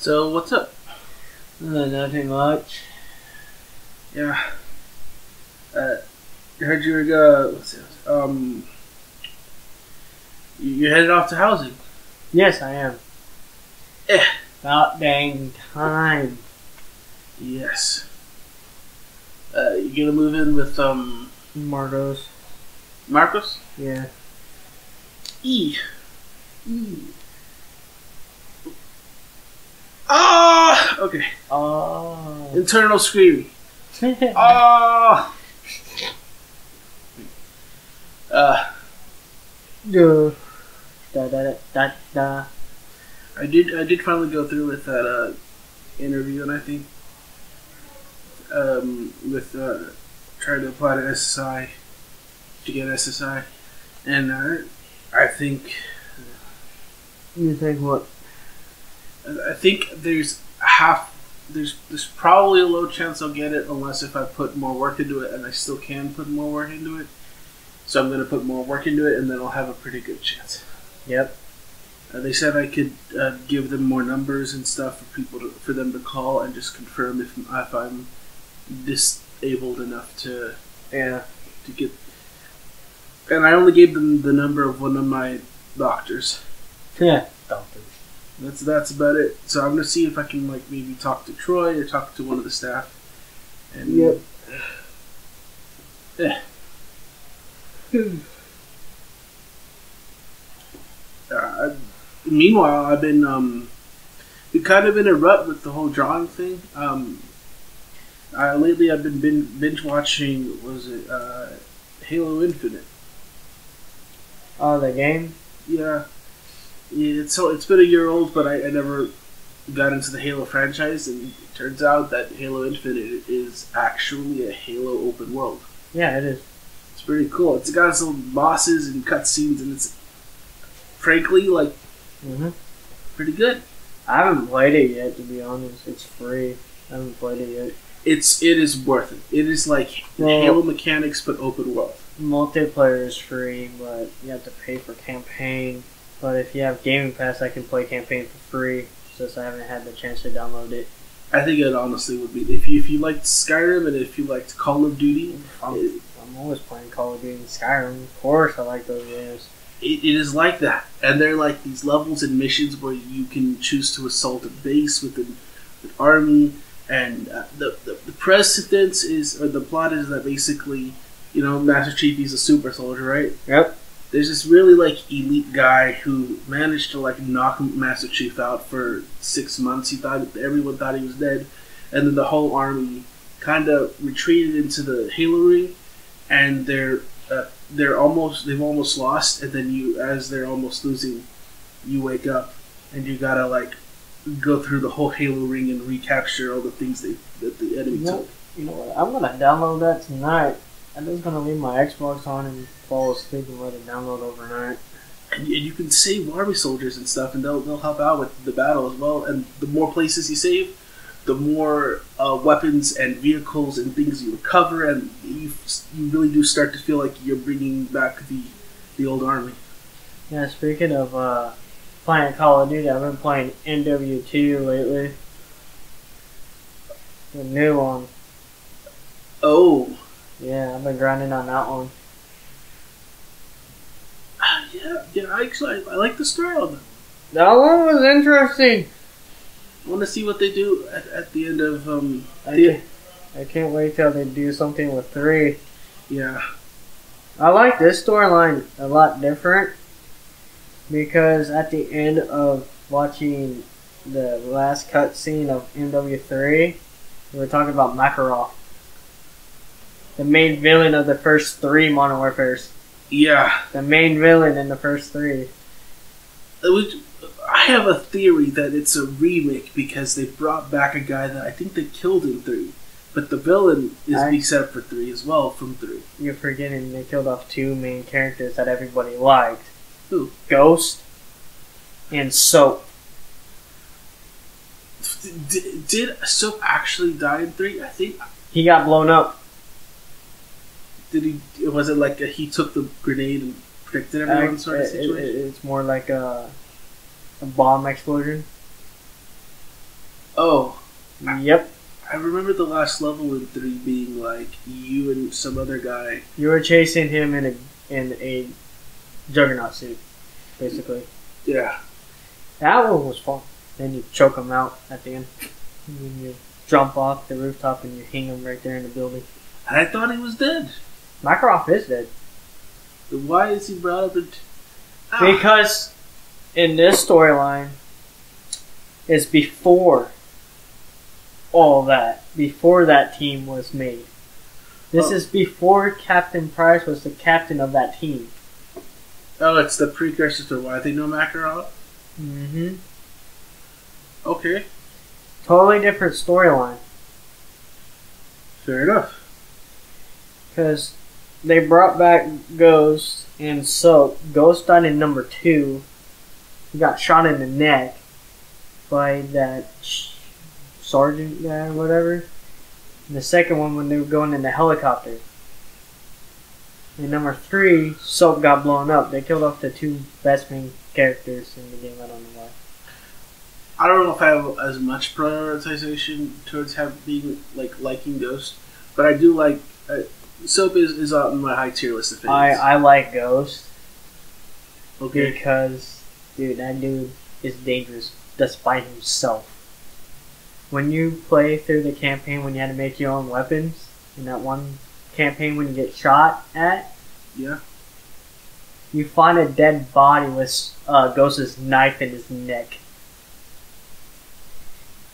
So what's up? Nothing much. Yeah. I heard you were what's it? You're headed off to housing. Yes, I am. Eh. About dang time. Yes. You gonna move in with Margos. Marcos? Yeah. E. Ah. Okay. Oh. Internal screaming. Ah. Duh. Da da da da. I did finally go through with that interview, and I think with trying to apply to SSI to get SSI, and I think You think what? I think there's probably a low chance I'll get it unless if I put more work into it, and I still can put more work into it. So I'm gonna put more work into it, and then I'll have a pretty good chance. Yep. They said I could give them more numbers and stuff for them to call and just confirm if I'm disabled enough to get. And I only gave them the number of one of my doctors. Yeah. Doctors. That's about it. So I'm gonna see if I can maybe talk to Troy or talk to one of the staff. And Yep. Yeah. Meanwhile, I've been kind of in a rut with the whole drawing thing. Lately I've been binge watching. Halo Infinite? Oh, the game. Yeah. It's been a year old, but I never got into the Halo franchise, and it turns out that Halo Infinite is actually a Halo open world. Yeah, it is. It's pretty cool. It's got some bosses and cutscenes, and it's frankly pretty good. I haven't played it yet, to be honest. It's free. I haven't played it yet. It is worth it. It is like Halo mechanics, but open world. Multiplayer is free, but you have to pay for campaign. But if you have Gaming Pass, I can play campaign for free. Since I haven't had the chance to download it. I think it honestly would be if you liked Skyrim and if you liked Call of Duty. I'm always playing Call of Duty and Skyrim. Of course, I like those games. It is like that, and they're like these levels and missions where you can choose to assault a base with an army, and the precedence is, or the plot is that basically, Master Chief is a super soldier, right? Yep. There's this really elite guy who managed to knock Master Chief out for 6 months. Everyone thought he was dead, and then the whole army kind of retreated into the Halo ring, and they've almost lost, and then as they're almost losing, you wake up and you gotta go through the whole Halo ring and recapture all the things that the enemy took. You know what? I'm gonna download that tonight. I'm just gonna leave my Xbox on and fall asleep and let it download overnight. And you can save army soldiers and stuff, and they'll help out with the battle as well. And the more places you save, the more weapons and vehicles and things you recover, and you really do start to feel like you're bringing back the old army. Yeah, speaking of playing Call of Duty, I've been playing MW2 lately. The new one. Oh. Yeah, I've been grinding on that one. Yeah. I like the story of it. That one was interesting. I want to see what they do at the end of I can't wait till they do something with 3. Yeah. I like this storyline a lot different because at the end of watching the last cutscene of MW3, we were talking about Makarov, the main villain of the first 3 Modern Warfares. Yeah. The main villain in the first 3. I have a theory that it's a remake because they brought back a guy that I think they killed in 3. But the villain is being set up for 3 as well from 3. You're forgetting they killed off 2 main characters that everybody liked. Who? Ghost and Soap. Did Soap actually die in 3? I think he got blown up. Did he? Was it he took the grenade and protected everyone sort of situation? It's more like a bomb explosion. Oh, Yep. I remember the last level in 3 being like you and some other guy. You were chasing him in a juggernaut suit, basically. Yeah. That one was fun. Then you choke him out at the end. And then you jump off the rooftop and you hang him right there in the building. And I thought he was dead. Makarov is dead. Then why is he brought up in... Because in this storyline, it's before all that. Before that team was made. This is before Captain Price was the captain of that team. Oh, it's the precursor to why they know Makarov? Mm-hmm. Okay. Totally different storyline. Fair enough. Because they brought back Ghost and Soap. Ghost died in number 2. He got shot in the neck by that sergeant guy or whatever. And the second one when they were going in the helicopter. In number 3, Soap got blown up. They killed off the 2 best main characters in the game. I don't know why. I don't know if I have as much prioritization towards being liking Ghost, but I do like Soap is on my high tier list of favorites. I like Ghost. Okay. Because, dude, that dude is dangerous just by himself. When you play through the campaign when you had to make your own weapons, in that one campaign when you get shot at, Yeah. you find a dead body with Ghost's knife in his neck.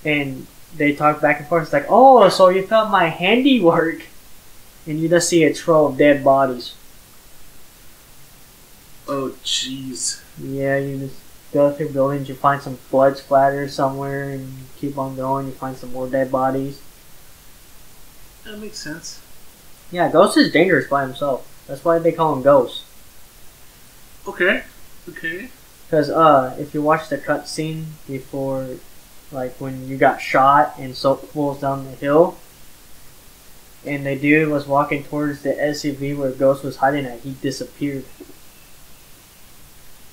And they talk back and forth. It's like, oh, so you found my handiwork. And you just see a trail of dead bodies. Oh, jeez. Yeah, you just go through buildings, you find some blood splatter somewhere, and you keep on going, you find some more dead bodies. That makes sense. Yeah, Ghost is dangerous by himself. That's why they call him Ghost. Okay. Okay. Because if you watch the cutscene before, like when you got shot and Soap falls down the hill, and the dude was walking towards the SUV where Ghost was hiding at, he disappeared.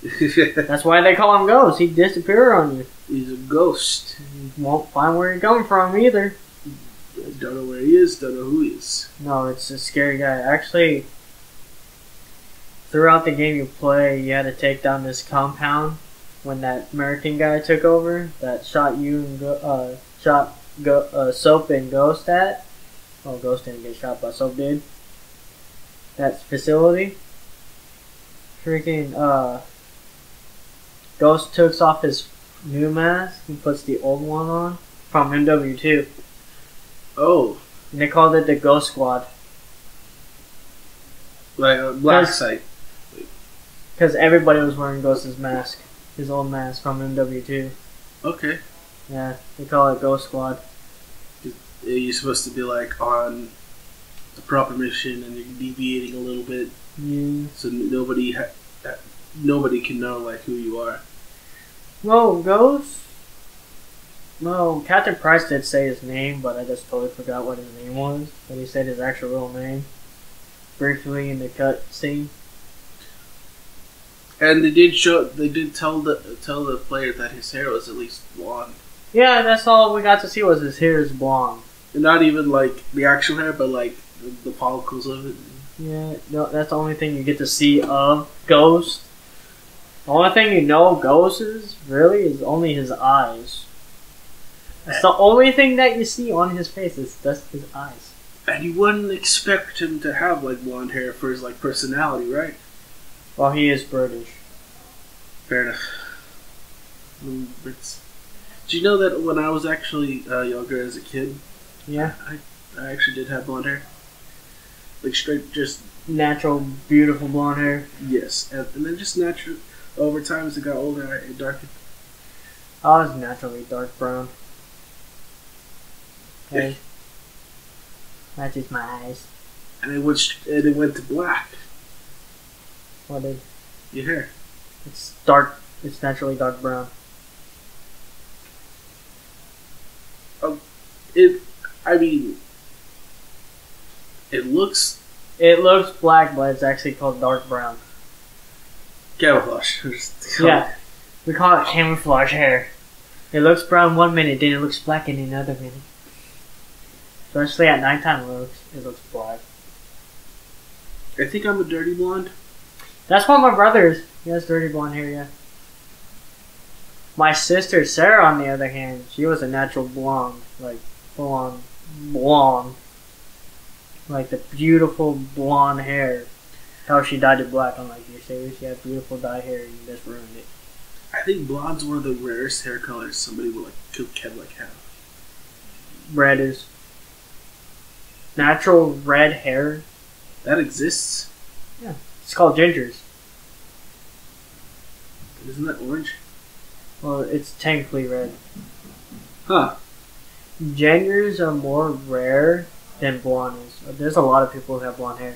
That's why they call him Ghost. He disappeared on you. He's a ghost. You won't find where he's coming from either. Don't know where he is, don't know who he is. No, it's a scary guy. Actually, throughout the game you play, you had to take down this compound when that American guy took over that shot you and Soap and Ghost at. Oh, Ghost didn't get shot, but Soap did. That facility. Freaking, Ghost takes off his new mask and puts the old one on from MW2. Oh. And they called it the Ghost Squad. Like a black site. Because everybody was wearing Ghost's mask. His old mask from MW2. Okay. Yeah, they call it Ghost Squad. You're supposed to be like on the proper mission and you're deviating a little bit. Yeah. So nobody can know like who you are. Well, Ghost... Well, Captain Price did say his name, but I just totally forgot what his name was. But he said his actual real name. Briefly in the cut scene. And they did tell the player that his hair was at least blonde. Yeah, that's all we got to see was his hair is blonde. And not even like the actual hair, but like the follicles of it. Yeah, no, that's the only thing you get to see of Ghost. The only thing you know Ghost is only his eyes. That's the only thing that you see on his face is just his eyes. And you wouldn't expect him to have like blonde hair for his like personality, right? Well, he is British. Fair enough. Do you know that when I was actually younger as a kid, yeah, I actually did have blonde hair, like straight, just natural, beautiful blonde hair. Yes, and then just natural. Over time, as I got older, it darkened. I was naturally dark brown. Okay. Matches my eyes. And it went to black. What is? Your hair. It's dark. It's naturally dark brown. It looks. It looks black, but it's actually called dark brown. Camouflage. Yeah, we call it camouflage hair. It looks brown 1 minute, then it looks black in another minute. Especially at nighttime, it looks black. I think I'm a dirty blonde. That's what my brother is. He has dirty blonde hair, yeah. My sister Sarah, on the other hand, she was a natural blonde, like full on blonde, like the beautiful blonde hair. How she dyed it black. I'm like, you're serious? She had beautiful dyed hair, and you just ruined it. I think blonde's one of the rarest hair colors somebody would have. Red is natural red hair. That exists. Yeah, it's called gingers. Isn't that orange? Well, it's technically red. Huh. Gingers are more rare than blonde is. There's a lot of people who have blonde hair.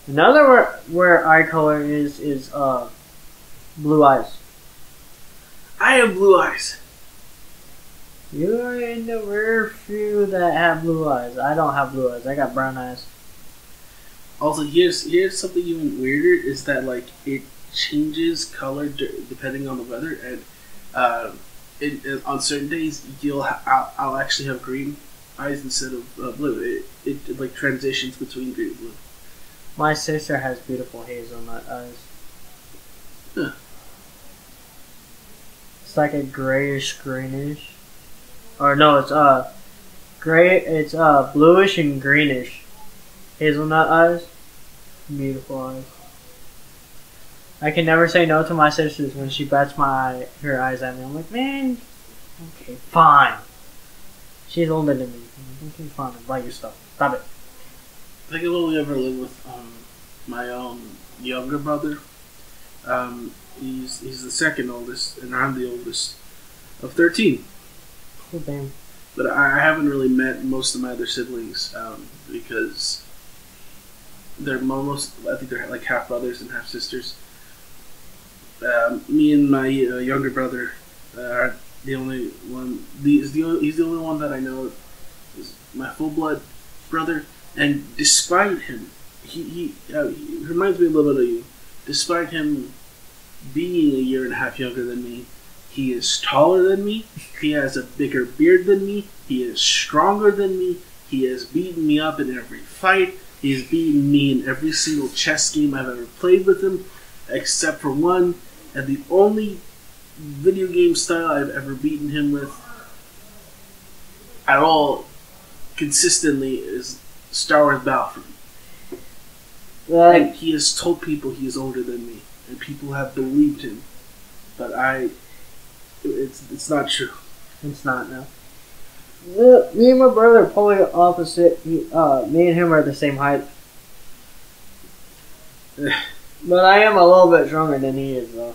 Another where eye color is blue eyes. I have blue eyes. You are in the rare few that have blue eyes. I don't have blue eyes. I got brown eyes. Also, here's something even weirder is that like it changes color depending on the weather, and on certain days I'll actually have green eyes instead of blue. It like transitions between green and blue. My sister has beautiful hazelnut eyes. Huh. It's like a grayish greenish. Or no, it's gray. It's bluish and greenish. Hazelnut eyes. Beautiful eyes. I can never say no to my sisters when she bats her eyes at me. I'm like, man, okay, fine. She's older than me. I'm like, okay, fine, I'll buy you stuff. Stop it. I think I've only ever lived with my younger brother. He's the second oldest, and I'm the oldest of 13. Oh, damn. But I haven't really met most of my other siblings because they're I think they're like half brothers and half sisters. Me and my younger brother are the only one. He's the only one that I know is my full blood brother. And despite him, he reminds me a little bit of you. Despite him being a year and a half younger than me, he is taller than me. He has a bigger beard than me. He is stronger than me. He has beaten me up in every fight. He has beaten me in every single chess game I've ever played with him, except for one. And the only video game style I've ever beaten him with at all consistently is Star Wars Battlefront. And he has told people he is older than me, and people have believed him. But it's not true. It's not, no. Me and my brother are probably opposite. Me and him are the same height. But I am a little bit stronger than he is, though.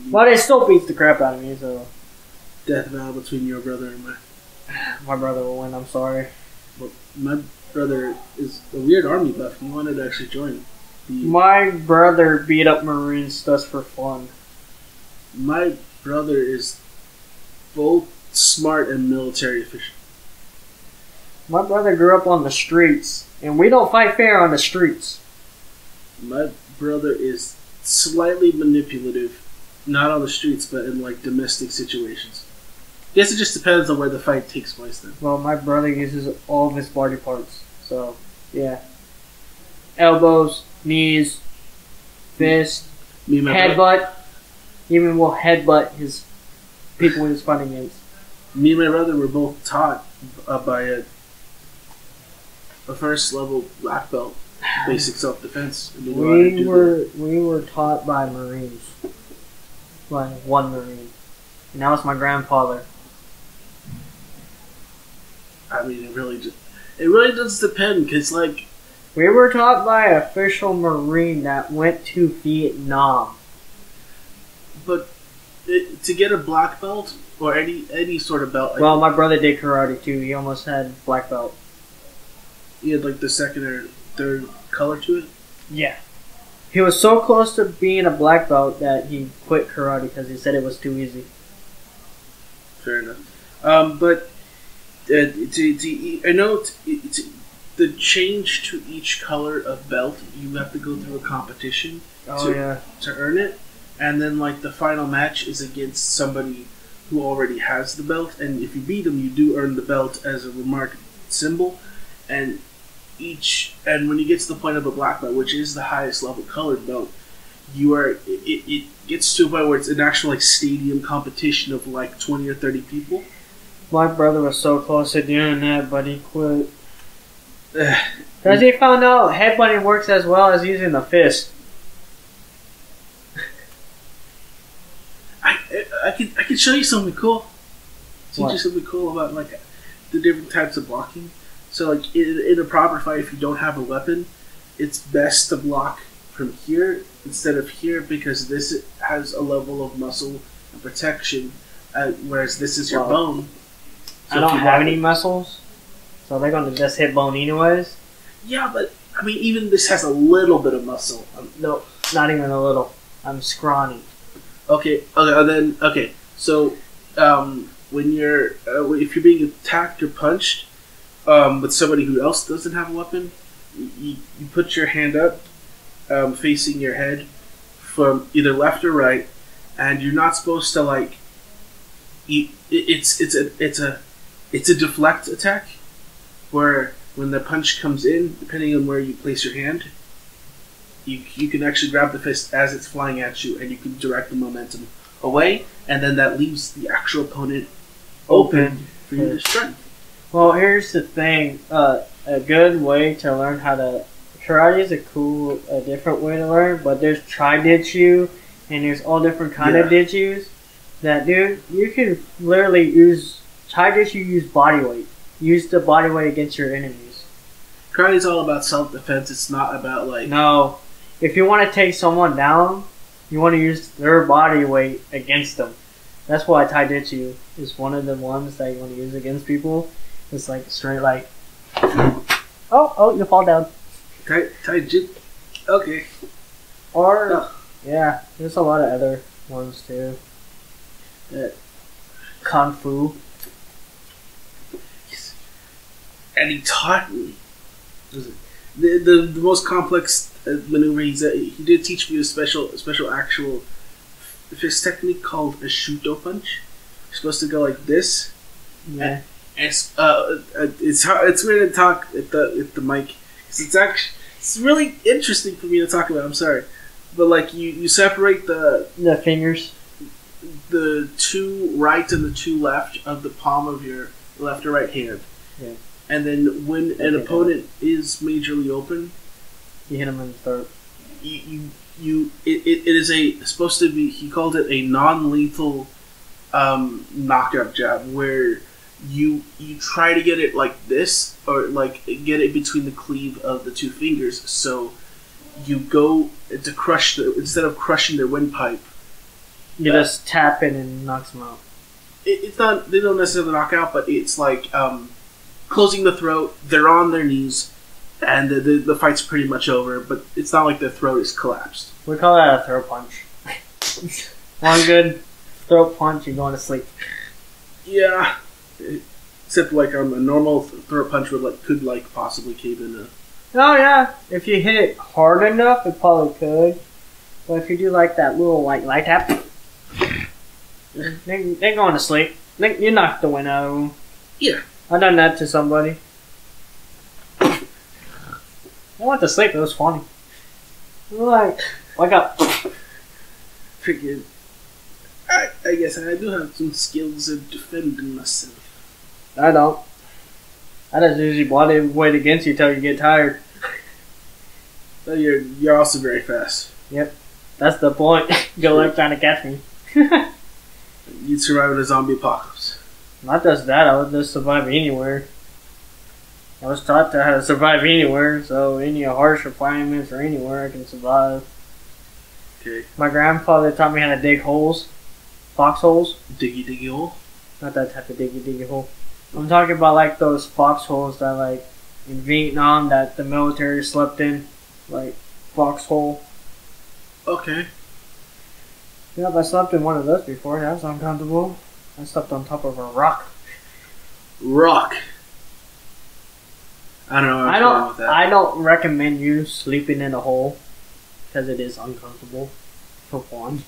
But he still beats the crap out of me, so... Death battle between your brother and mine. My brother will win, I'm sorry. Well, my brother is a weird army buff. He wanted to actually join. My brother beat up Marines just for fun. My brother is both smart and military efficient. My brother grew up on the streets, and we don't fight fair on the streets. My brother is slightly manipulative, not on the streets, but in like domestic situations. I guess it just depends on where the fight takes place then. Well, my brother uses all of his body parts, so yeah. Elbows, knees, fist, headbutt. Even will headbutt his people he's fighting against. Me and my brother were both taught by a first level black belt, basic self defense. We were taught by Marines, by one Marine, and that was my grandfather. I mean, it really does depend, because like we were taught by an official Marine that went to Vietnam. But to get a black belt or any sort of belt, like, well, my brother did karate too. He almost had black belt. He had like the second or third color to it. Yeah, he was so close to being a black belt that he quit karate because he said it was too easy. Fair enough. But I know the change to each color of belt, you have to go through a competition to earn it. and then like the final match is against somebody who already has the belt, and if you beat them, you do earn the belt as a remark symbol, and when you get to the point of a black belt, which is the highest level colored belt, it gets to a point where it's an actual like stadium competition of like 20 or 30 people. My brother was so close to doing that, but he quit. Because he found out headbutting works as well as using the fist. I could show you something cool. Teach you something cool about like the different types of blocking. So like in a proper fight, if you don't have a weapon, it's best to block from here instead of here because this has a level of muscle and protection, whereas this is your bone. So I don't have any muscles, so they're going to just hit bone anyways. Yeah, but I mean, even this has a little bit of muscle. No, not even a little. I'm scrawny. Okay. So, when you're if you're being attacked or punched, with somebody who else doesn't have a weapon, you put your hand up, facing your head, from either left or right, and you're not supposed to like. It's a deflect attack, where when the punch comes in, depending on where you place your hand, you can actually grab the fist as it's flying at you, and you can direct the momentum away, and then that leaves the actual opponent open for you to strike. Well, here's the thing. A good way to learn how to... Karate is a different way to learn, but there's Tri-Ditchu, and there's all different kind of ditchus. That, dude, you can literally use... Tri-Ditchu, use body weight. Use the body weight against your enemies. Karate is all about self-defense. It's not about, like... No. If you want to take someone down, you want to use their body weight against them. That's why Taijutsu is one of the ones that you want to use against people. It's like straight like, oh, you fall down. Taijutsu, okay. Or yeah, there's a lot of other ones too. Kung Fu. And he taught me the most complex maneuver. He did teach me a special actual fist technique called a shuto punch. You're supposed to go like this. Yeah. And it's hard. It's weird to talk at the mic. It's really interesting for me to talk about. I'm sorry, but like you separate the fingers, the two right and the two left of the palm of your left or right hand. Yeah. And then when an opponent is majorly open, you hit him in the throat. It is supposed to be. He called it a non-lethal knockout jab, where you try to get it like this, or like get it between the cleave of the two fingers. So you go to crush instead of crushing their windpipe. You just tap it and knocks them out. It's not. They don't necessarily knock out, but it's like closing the throat. They're on their knees, and the fight's pretty much over. But it's not like their throat is collapsed. We call that a throat punch. One good throat punch, you're going to sleep. Yeah, except like a normal throat punch could possibly cave in a. Oh yeah, if you hit it hard enough, it probably could. But if you do like that little light tap, they're going to sleep. You knocked the wind out of them. Yeah. I done that to somebody. I went to sleep. It was funny. Like, wake up. Freaking. I guess I do have some skills of defending myself. I don't. I just usually body weight against you till you get tired. But you're also very fast. Yep. That's the point. Go like trying to catch me. You'd survive in a zombie apocalypse. Not just that, I would just survive anywhere. I was taught to how to survive anywhere, so any harsh requirements or anywhere I can survive. Okay. My grandfather taught me how to dig holes. Foxholes. Diggy hole? Not that type of diggy hole. I'm talking about like those foxholes that like in Vietnam that the military slept in. Like foxhole. Okay. Yep, I slept in one of those before. That was uncomfortable. I slept on top of a rock. Rock. I don't know. I don't recommend you sleeping in a hole because it is uncomfortable. For one.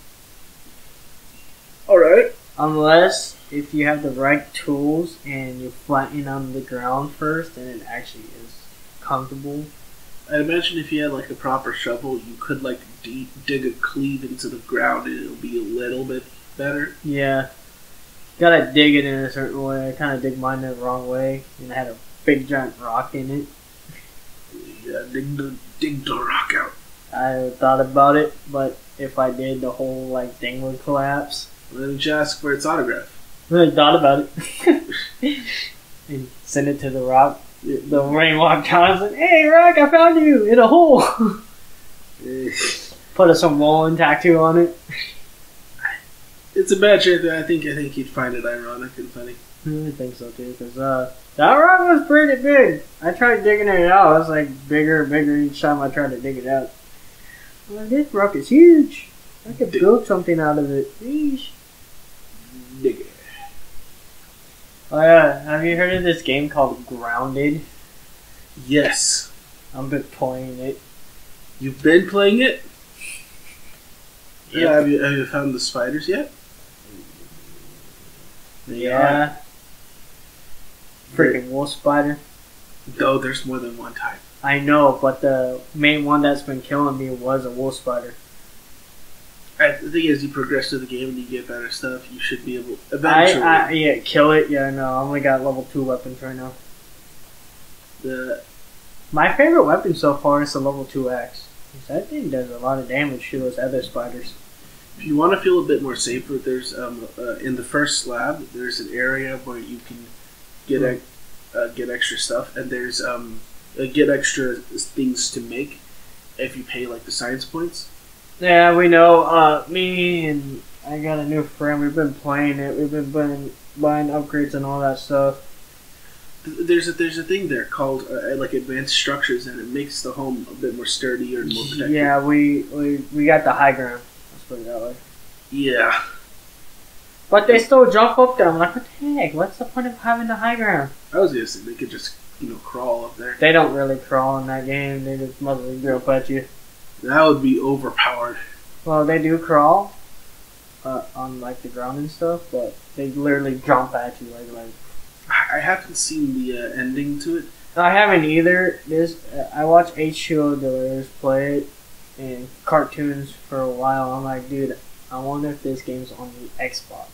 All right. Unless if you have the right tools and you flatten on the ground first, and it actually is comfortable. I imagine if you had like a proper shovel, you could like dig a cleave into the ground, and it'll be a little bit better. Yeah. Gotta dig it in a certain way. I kind of dig mine the wrong way, and I had a big giant rock in it. Yeah, dig the rock out. I thought about it, but if I did, the whole like thing would collapse. Why didn't you ask for its autograph? I thought about it. And send it to the rock. The rain walked out and said, "Hey, rock, I found you in a hole." Put a Samoan tattoo on it. It's a bad shape. I think you'd find it ironic and funny. I think so too, because that rock was pretty big. I tried digging it out. It was like bigger and bigger each time I tried to dig it out. Well, this rock is huge. I could build something out of it. Yeesh. Dig it. Oh yeah, have you heard of this game called Grounded? Yes. I've been playing it. You've been playing it? Yep. Yeah. Have you found the spiders yet? Yeah. Freaking wolf spider. No, there's more than one type. I know, but the main one that's been killing me was a wolf spider. The thing is, you progress through the game and you get better stuff. You should be able eventually. Yeah, kill it. Yeah, no, I only got level 2 weapons right now. My favorite weapon so far is the level 2 axe. That thing does a lot of damage to those other spiders. If you want to feel a bit more safer, there's in the first slab there's an area where you can get extra stuff, and there's get extra things to make if you pay like the science points. Yeah, we know. Me and I got a new friend. We've been playing it. We've been buying upgrades and all that stuff. There's a thing there called like advanced structures, and it makes the home a bit more sturdier and more protected. Yeah, we got the high ground. Let's put it that way. Yeah. But they still jump up there. I'm like, what the heck? What's the point of having the high ground? I was gonna say they could just crawl up there. They don't really crawl in that game. They just mostly jump at you. That would be overpowered. Well, they do crawl on like the ground and stuff, but they literally jump at you like. I haven't seen the ending to it. I haven't either. I watched H2O Dealers play it in cartoons for a while. I'm like, dude, I wonder if this game's on the Xbox.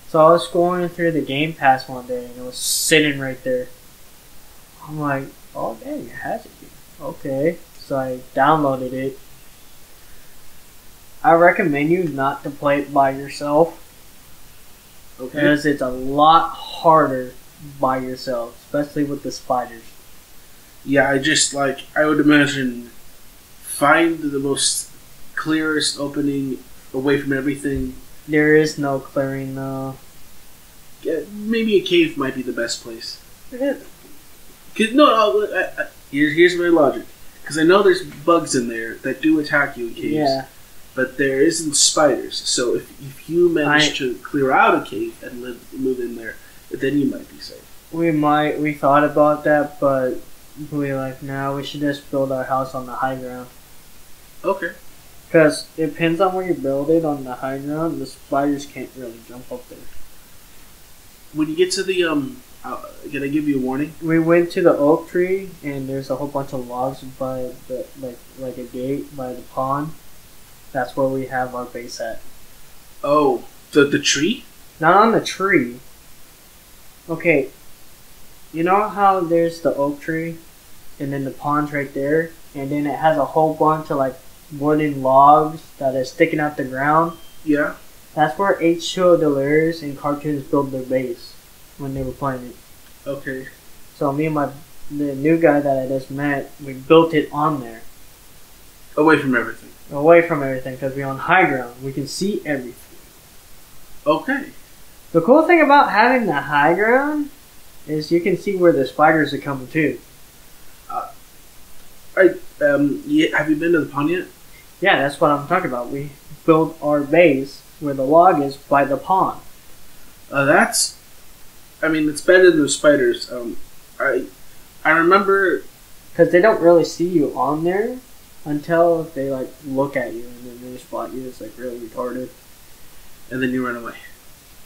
So I was scrolling through the Game Pass one day, and it was sitting right there. I'm like, oh dang, it has to be. Okay. So I downloaded it. I recommend you not to play it by yourself. Okay. Because it's a lot harder by yourself, especially with the spiders. Yeah, I would imagine find the most clearest opening away from everything. There is no clearing though. Maybe a cave might be the best place. Here's my logic. Because I know there's bugs in there that do attack you in caves. Yeah. But there isn't spiders. So if you manage to clear out a cave and live in there, then you might be safe. We thought about that, but we were like, nah, we should just build our house on the high ground. Okay. Because it depends on where you build it on the high ground, the spiders can't really jump up there. When you get to the can I give you a warning? We went to the oak tree, and there's a whole bunch of logs by the like a gate by the pond. That's where we have our base at. Oh, the tree? Not on the tree. Okay, you know how there's the oak tree, and then the pond's right there, and then it has a whole bunch of like wooden logs that are sticking out the ground? Yeah. That's where H2O Dealers and cartoons built their base when they were playing it. Okay. So me and the new guy that I just met, we built it on there. Away from everything. Away from everything, because we're on high ground. We can see everything. Okay. The cool thing about having the high ground is you can see where the spiders are coming too. Have you been to the pond yet? Yeah, that's what I'm talking about. We built our base where the log is by the pond. It's better than the spiders. I remember... Because they don't really see you on there until they like look at you and then they spot you. It's like really retarded. And then you run away.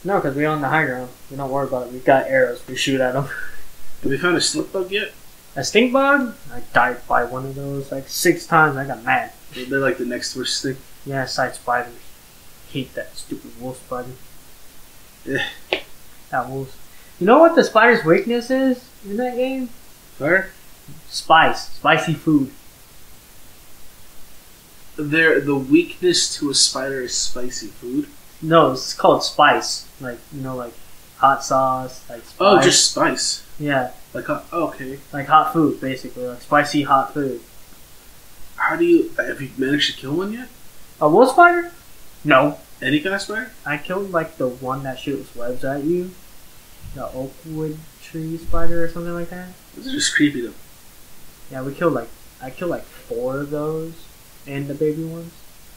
No, because we on the high ground. We don't worry about it. We got arrows. We shoot at them. Have we found a stink bug yet? A stink bug? I died by one of those like 6 times. I got mad. They're like the next worst thing. Yeah, side spiders. Hate that stupid wolf spider. Yeah. That wolf. You know what the spider's weakness is in that game? Fire? Spice. Spicy food. The weakness to a spider is spicy food. No, it's called spice. Like, you know, like hot sauce, like spice. Oh, just spice. Yeah, Like hot. Oh, okay. like hot food, basically. Like spicy hot food. Have you managed to kill one yet? A wolf spider? No. Any kind of spider? I killed like the one that shoots webs at you. The oakwood tree spider or something like that. Those are just creepy though. Yeah, I killed like 4 of those. And the baby ones.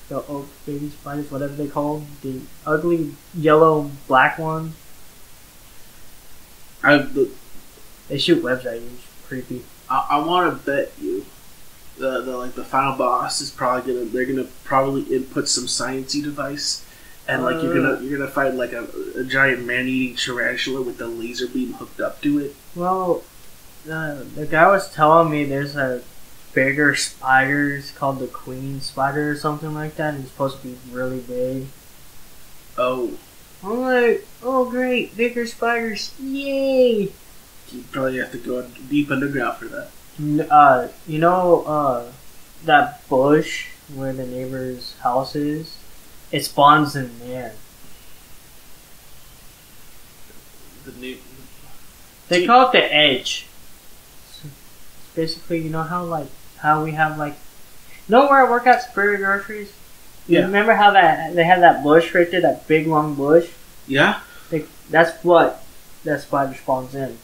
The oak baby spiders, whatever they call them. The ugly yellow black one. They shoot webs at you. It's creepy. I want to bet you the final boss is they're gonna probably input some sciencey device, and like you're gonna fight like a giant man-eating tarantula with the laser beam hooked up to it. Well, the guy was telling me there's a bigger spiders called the queen spider or something like that, and it's supposed to be really big. Oh, I'm like, oh great, bigger spiders, yay! you probably have to go deep underground for that. You know, that bush where the neighbor's house is? It spawns in there. They call it the edge. So basically, you know how we have like, you know where I work at Superior Groceries? You Yeah. remember how they have that bush right there, that big long bush? Yeah. That's what that spider spawns in.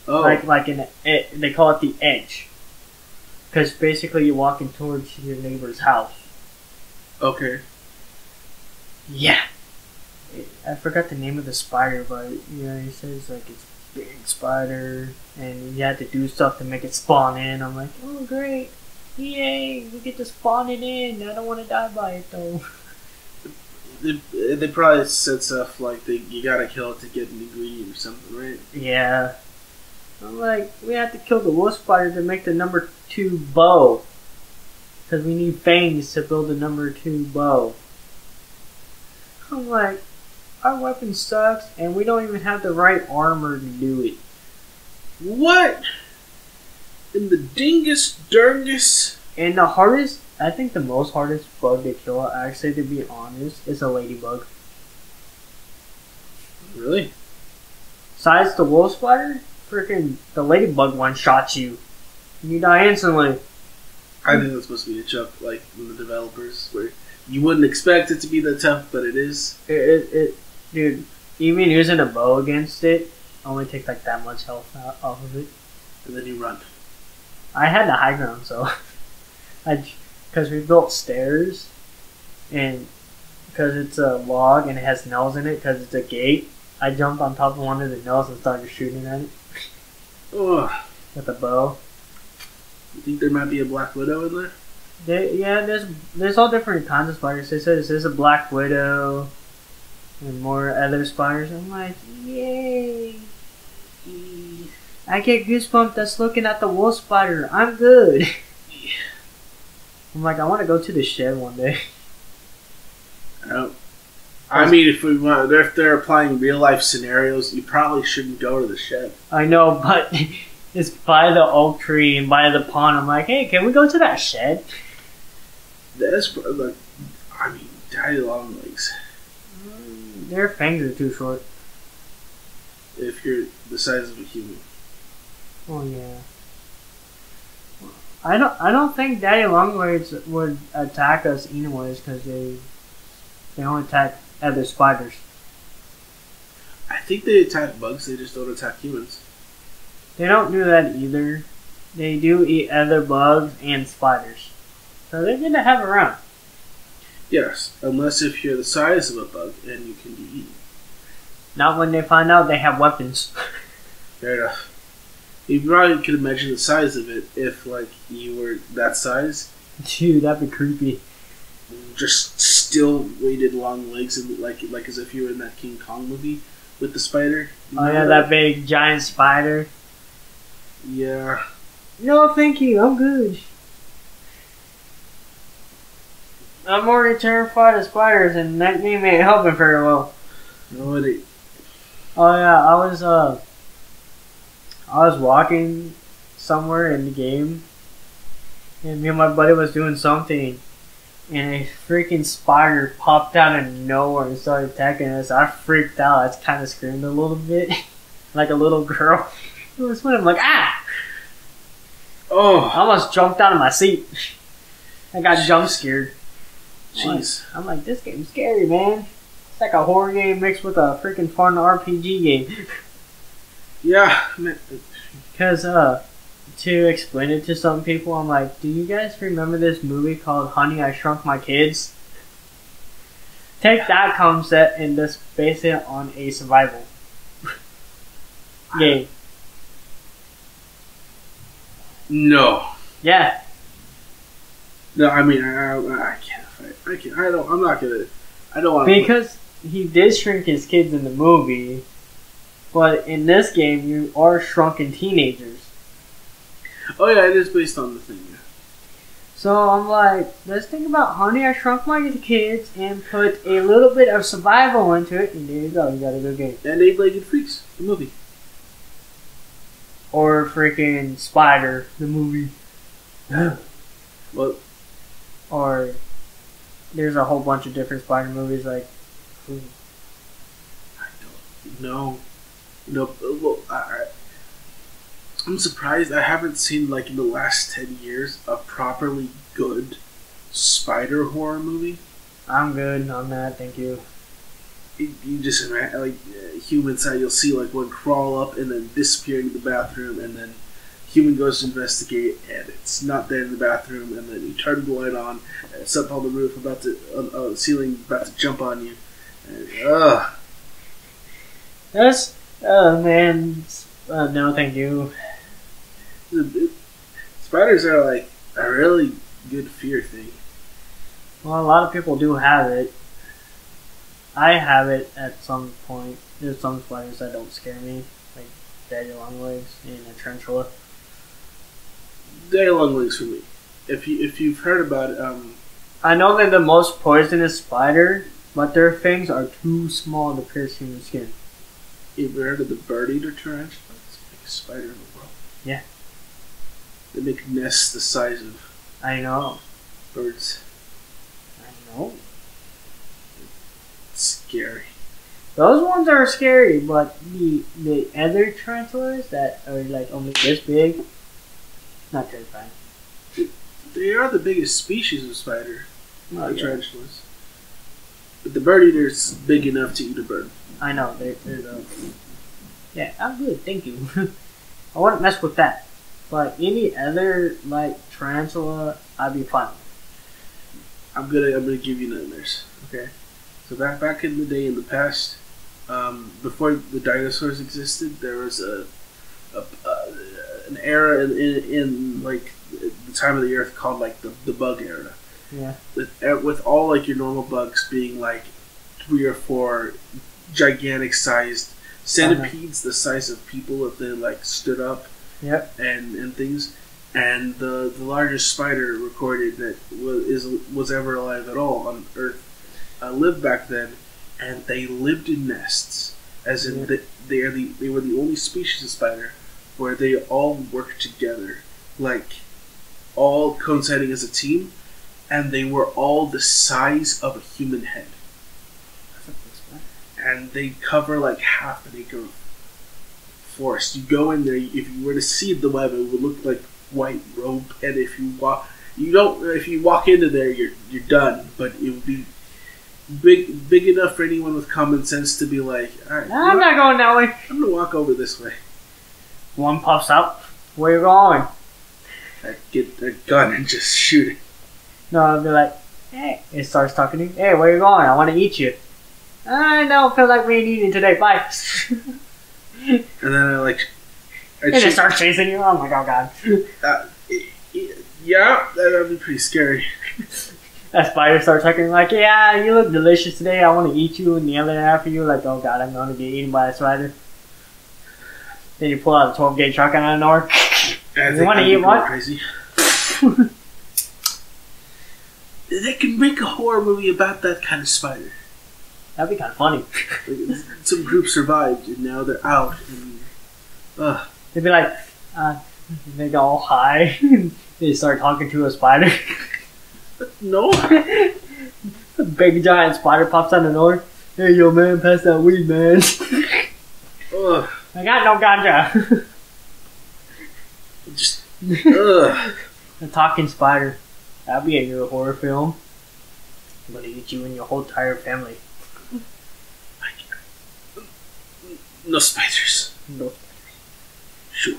Oh. Like they call it the edge, because basically you're walking towards your neighbor's house. Okay. Yeah. I forgot the name of the spider, but he says like it's a big spider, and you had to do stuff to make it spawn in. I'm like, oh great, yay, we get to spawn it in. I don't want to die by it though. They probably said stuff like you gotta kill it to get an ingredient or something, right? Yeah. I'm like, we have to kill the wolf spider to make the number 2 bow. Because we need fangs to build the number 2 bow. I'm like, our weapon sucks, and we don't even have the right armor to do it. What? In the dingus durgus? And the hardest, I think the most hardest bug to kill, actually, to be honest, is a ladybug. Really? Besides the wolf spider, freaking the ladybug one shot you. And you die instantly. I think that's supposed to be a joke, like from the developers, where you wouldn't expect it to be that tough, but it is. Dude, even using a bow against it only takes like that much health off of it. And then you run. I had the high ground, so because we built stairs, and because it's a log and it has nails in it, because it's a gate, I jumped on top of one of the nails and started shooting at it. Ugh. With a bow. You think there might be a black widow in there? There's all different kinds of spiders. They said there's a black widow and more other spiders. I'm like, yay! I get goosebumps just looking at the wolf spider. I'm good. I'm like, I want to go to the shed one day. I mean, if they're applying real life scenarios, you probably shouldn't go to the shed. I know, but it's by the oak tree and by the pond. I'm like, hey, can we go to that shed? That's like, I mean, daddy long legs. Their fangs are too short. If you're the size of a human. Oh yeah. I don't think daddy longlegs would attack us anyways, because they only attack other spiders. I think they attack bugs, they just don't attack humans. They don't do that either. They do eat other bugs and spiders. So they're good to have around. Yes, unless if you're the size of a bug and you can be eaten. Not when they find out they have weapons. Fair enough. You probably could imagine the size of it if, like, you were that size. Dude, that'd be creepy. just still weighted long legs and like as if you were in that King Kong movie with the spider. You Oh yeah, remember that big giant spider. Yeah. No, thank you. I'm good. I'm already terrified of spiders, and that game ain't helping very well. No, it ain't. Oh yeah, I was walking somewhere in the game, and me and my buddy was doing something, and a freaking spider popped out of nowhere and started attacking us. I freaked out. I kind of screamed a little bit, like a little girl. It was when I'm like, ah! Oh, I almost jumped out of my seat. I got jump scared. jeez. I'm like, this game's scary, man. It's like a horror game mixed with a freaking fun RPG game. Yeah, man. Because, to explain it to some people, I'm like, do you guys remember this movie called Honey, I Shrunk My Kids? Take that concept and just base it on a survival game. No. Yeah. No, I mean, I can't fight. I can't. I don't. I'm not gonna. I don't want to. Because he did shrink his kids in the movie, but in this game, you are shrunken teenagers. Oh yeah, it is based on the thing. Yeah. So I'm like, let's think about Honey, I Shrunk My Kids and put a little bit of survival into it, and there you go, you got a good game. And Eight-Legged Freaks, the movie. Or freaking Spider, the movie. Well, Or there's a whole bunch of different Spider movies, like. I don't know. No, well, I'm surprised I haven't seen, like, in the last 10 years, a properly good spider horror movie. I'm good on that, thank you. You just imagine, like, human side, you'll see, like, one crawl up and then disappear into the bathroom, and then human goes to investigate, and it's not there in the bathroom, and then you turn the light on, and it's up on the roof, about to, ceiling, about to jump on you. And, That's, man, no thank you. Spiders are, like, a really good fear thing. Well, a lot of people do have it. I have it at some point. There's some spiders that don't scare me, like daddy long legs and a tarantula. They're long legs for me. If you've heard about I know they're the most poisonous spider, but their fangs are too small to pierce human skin. you ever heard of the bird eater tarantula? It's the biggest spider in the world. Yeah. They make nests the size of I know. birds. I know. It's scary. Those ones are scary, but the other tarantulas that are like only this big, not terrifying. They are the biggest species of spider, Oh, yeah. tarantulas. But the bird eater's big enough to eat a bird. I know. They're yeah, I'm good. Thank you. I wouldn't mess with that. But any other like tarantula, I'd be fine with. I'm gonna give you nightmares. Okay. So back in the day, in the past, before the dinosaurs existed, there was an era in like the time of the Earth called like the bug era. Yeah. With all like your normal bugs being like 3 or 4 gigantic sized centipedes the size of people if they like stood up. Yep. And things, and the largest spider recorded that was ever alive at all on Earth lived back then, and they lived in nests, as in they were the only species of spider where they all worked together, like all coinciding as a team, and they were all the size of a human head, and they cover like half an acre of forest. You go in there. If you were to see the web, it would look like white rope. And if you walk into there, you're done. But it would be big enough for anyone with common sense to be like, all right, I'm not going that way. I'm gonna walk over this way. One pops up. Where you going? I get a gun and just shoot it. No, I'll be like, hey. It starts talking to you. Hey, where you going? I want to eat you. I don't feel like being eaten today. Bye. And then I And it starts chasing you. Oh my god. Yeah, that'd be pretty scary. That spider starts talking like, yeah, you look delicious today. I want to eat you. And the other half of you like, oh god, I'm going to get eaten by a spider. Then you pull out a 12 gauge shotgun out of nowhere. You want to eat what? Crazy. They can make a horror movie about that kind of spider. That'd be kind of funny. Some group survived and now they're out. And, they'd be like, they go all high. They start talking to a spider. No. A big giant spider pops out of nowhere. Hey, yo, man, pass that weed, man. I got no ganja. Just, A talking spider. That'd be a good horror film. I'm gonna eat you and your whole entire family. No spiders. No. Sure.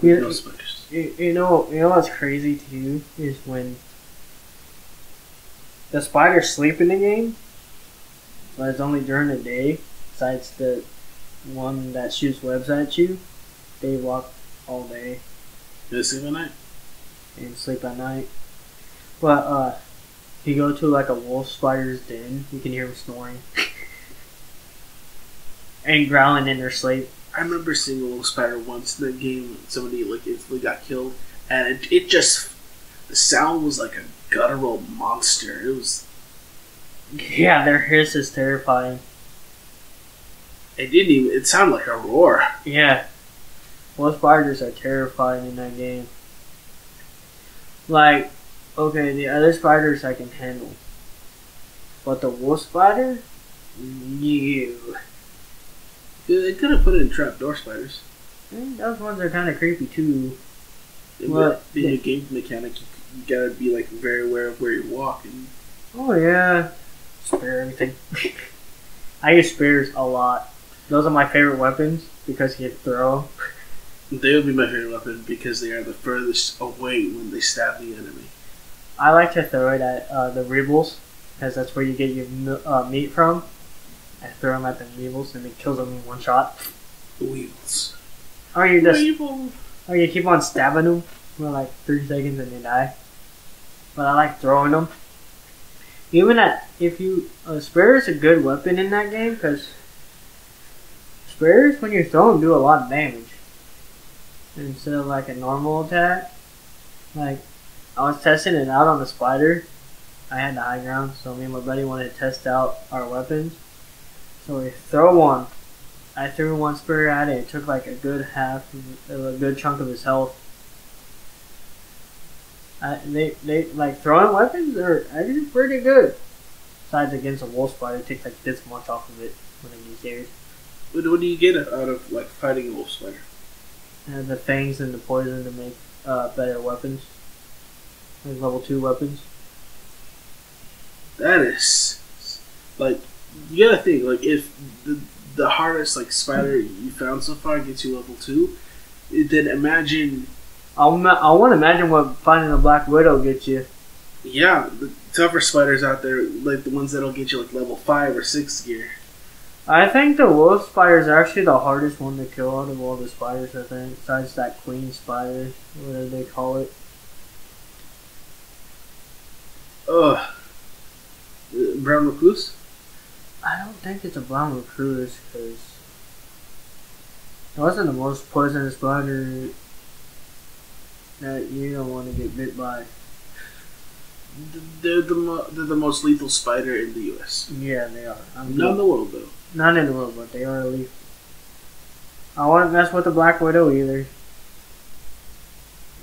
You, No spiders. you know what's crazy too is when the spiders sleep in the game, but it's only during the day. Besides the one that shoots webs at you, they walk all day. They sleep at night? And sleep at night. But if you go to like a wolf spider's den, you can hear them snoring and growling in their sleep. I remember seeing a little spider once in that game. Somebody like instantly got killed, and it just the sound was like a guttural monster. It was. Yeah, their hiss is terrifying. It didn't even. It sounded like a roar. Yeah, wolf spiders are terrifying in that game. Like, okay, the other spiders I can handle, but the wolf spider, no. They could have put in trapdoor spiders. Those ones are kind of creepy too. But being a game mechanic, you gotta be like very aware of where you're walking. Oh yeah, spare everything. I use spares a lot. Those are my favorite weapons because you can throw. They would be my favorite weapon because they are the furthest away when they stab the enemy. I like to throw it at the rebels because that's where you get your meat from. I throw them at the weevils and it kills them in one shot. The weevils. Or you just, Weevil. or you keep on stabbing them for like 3 seconds and they die. But I like throwing them. Even if you spear is a good weapon in that game because spears when you throw them do a lot of damage instead of like a normal attack. Like I was testing it out on the spider. I had the high ground, so me and my buddy wanted to test out our weapons. So we throw one. I threw one spear at it. It took like a good chunk of his health. They like throwing weapons are actually pretty good. Besides against a wolf spider, it takes like this much off of it when it gets scared. What do you get out of like fighting a wolf spider? The fangs and the poison to make better weapons, like level 2 weapons. That is like you gotta think like if the hardest like spider you found so far gets you level 2, then imagine. I want to imagine what finding a Black Widow gets you. Yeah, the tougher spiders out there, like the ones that'll get you like level 5 or 6 gear. I think the wolf spider is actually the hardest one to kill out of all the spiders, I think. Besides that queen spider, whatever they call it. Ugh. Brown recluse? I don't think it's a brown recluse, because it wasn't the most poisonous spider that you don't want to get bit by. They're the most lethal spider in the U.S. Yeah, they are. Not in the world, though. Not in the world, but they are lethal. I wouldn't mess with the Black Widow either.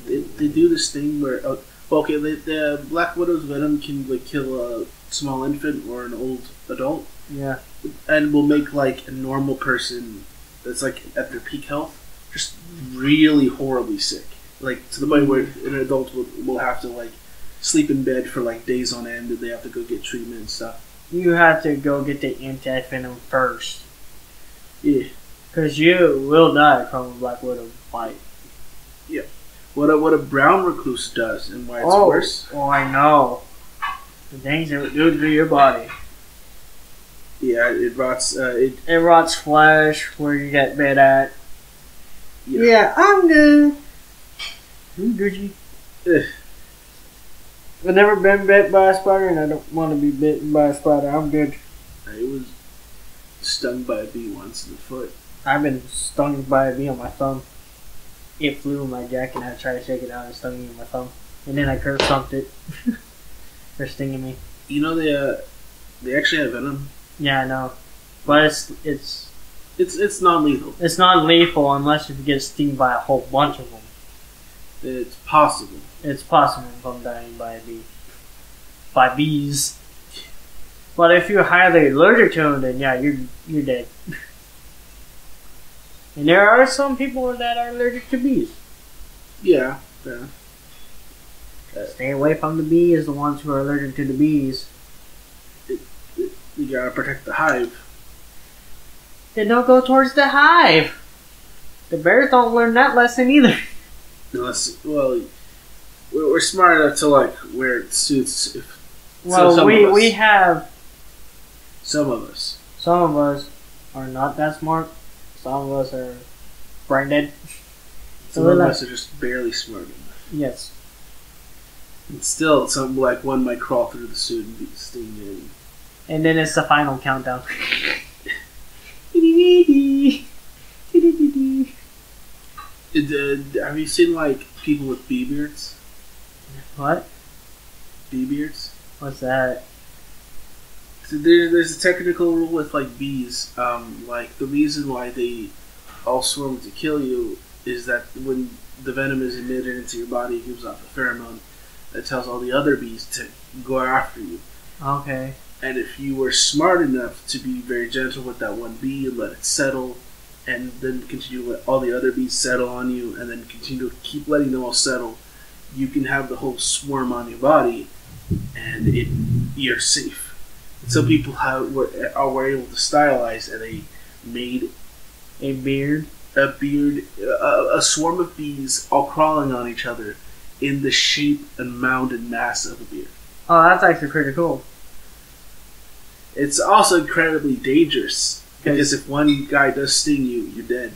They do this thing where the Black Widow's venom can like kill a small infant or an old adult. Yeah. And will make like a normal person that's like at their peak health just really horribly sick. Like to the point where an adult will have to like sleep in bed for like days on end and they have to go get treatment and stuff. You have to go get the anti-venom first. Yeah. Because you will die from a Black Widow bite. Yeah. What a brown recluse does and why it's worse. Oh, I know. The things it would do to your body. Yeah, it rots. It rots flesh where you get bit at. Yeah, I'm good. I'm Gucci. I've never been bit by a spider, and I don't want to be bitten by a spider. I'm good. I was stung by a bee once in the foot. I've been stung by a bee on my thumb. It flew in my jacket, and I tried to shake it out and stung me in my thumb. And then I curse stomped it for stinging me. You know they actually have venom. Yeah, I know, but It's non-lethal. it's not lethal unless you get stung by a whole bunch of them. It's possible. It's possible from dying by a bee, by bees. But if you're highly allergic to them, then yeah, you're dead. And there are some people that are allergic to bees. Yeah. Stay away from the bees, the ones who are allergic to the bees. You gotta protect the hive. Then don't go towards the hive. The bears don't learn that lesson either. Unless, well, we're smart enough to like where it suits. Well, some Some of us are not that smart. Some of us are brain dead. Some of us are just barely smart enough. Yes. And still, some like one might crawl through the suit and sting you. And then it's the final countdown. Have you seen like people with bee beards? What? Bee beards? What's that? So there's a technical rule with like bees. Like the reason why they all swarm to kill you is that when the venom is emitted into your body, it gives off a pheromone that tells all the other bees to go after you. Okay. And if you were smart enough to be very gentle with that one bee and let it settle, and then continue to let all the other bees settle on you, and then continue to keep letting them all settle, you can have the whole swarm on your body, and you're safe. Some people were able to stylize, and they made a beard, a swarm of bees all crawling on each other in the shape and mound and mass of a beard. Oh, that's actually pretty cool. It's also incredibly dangerous because if one guy does sting you, you're dead.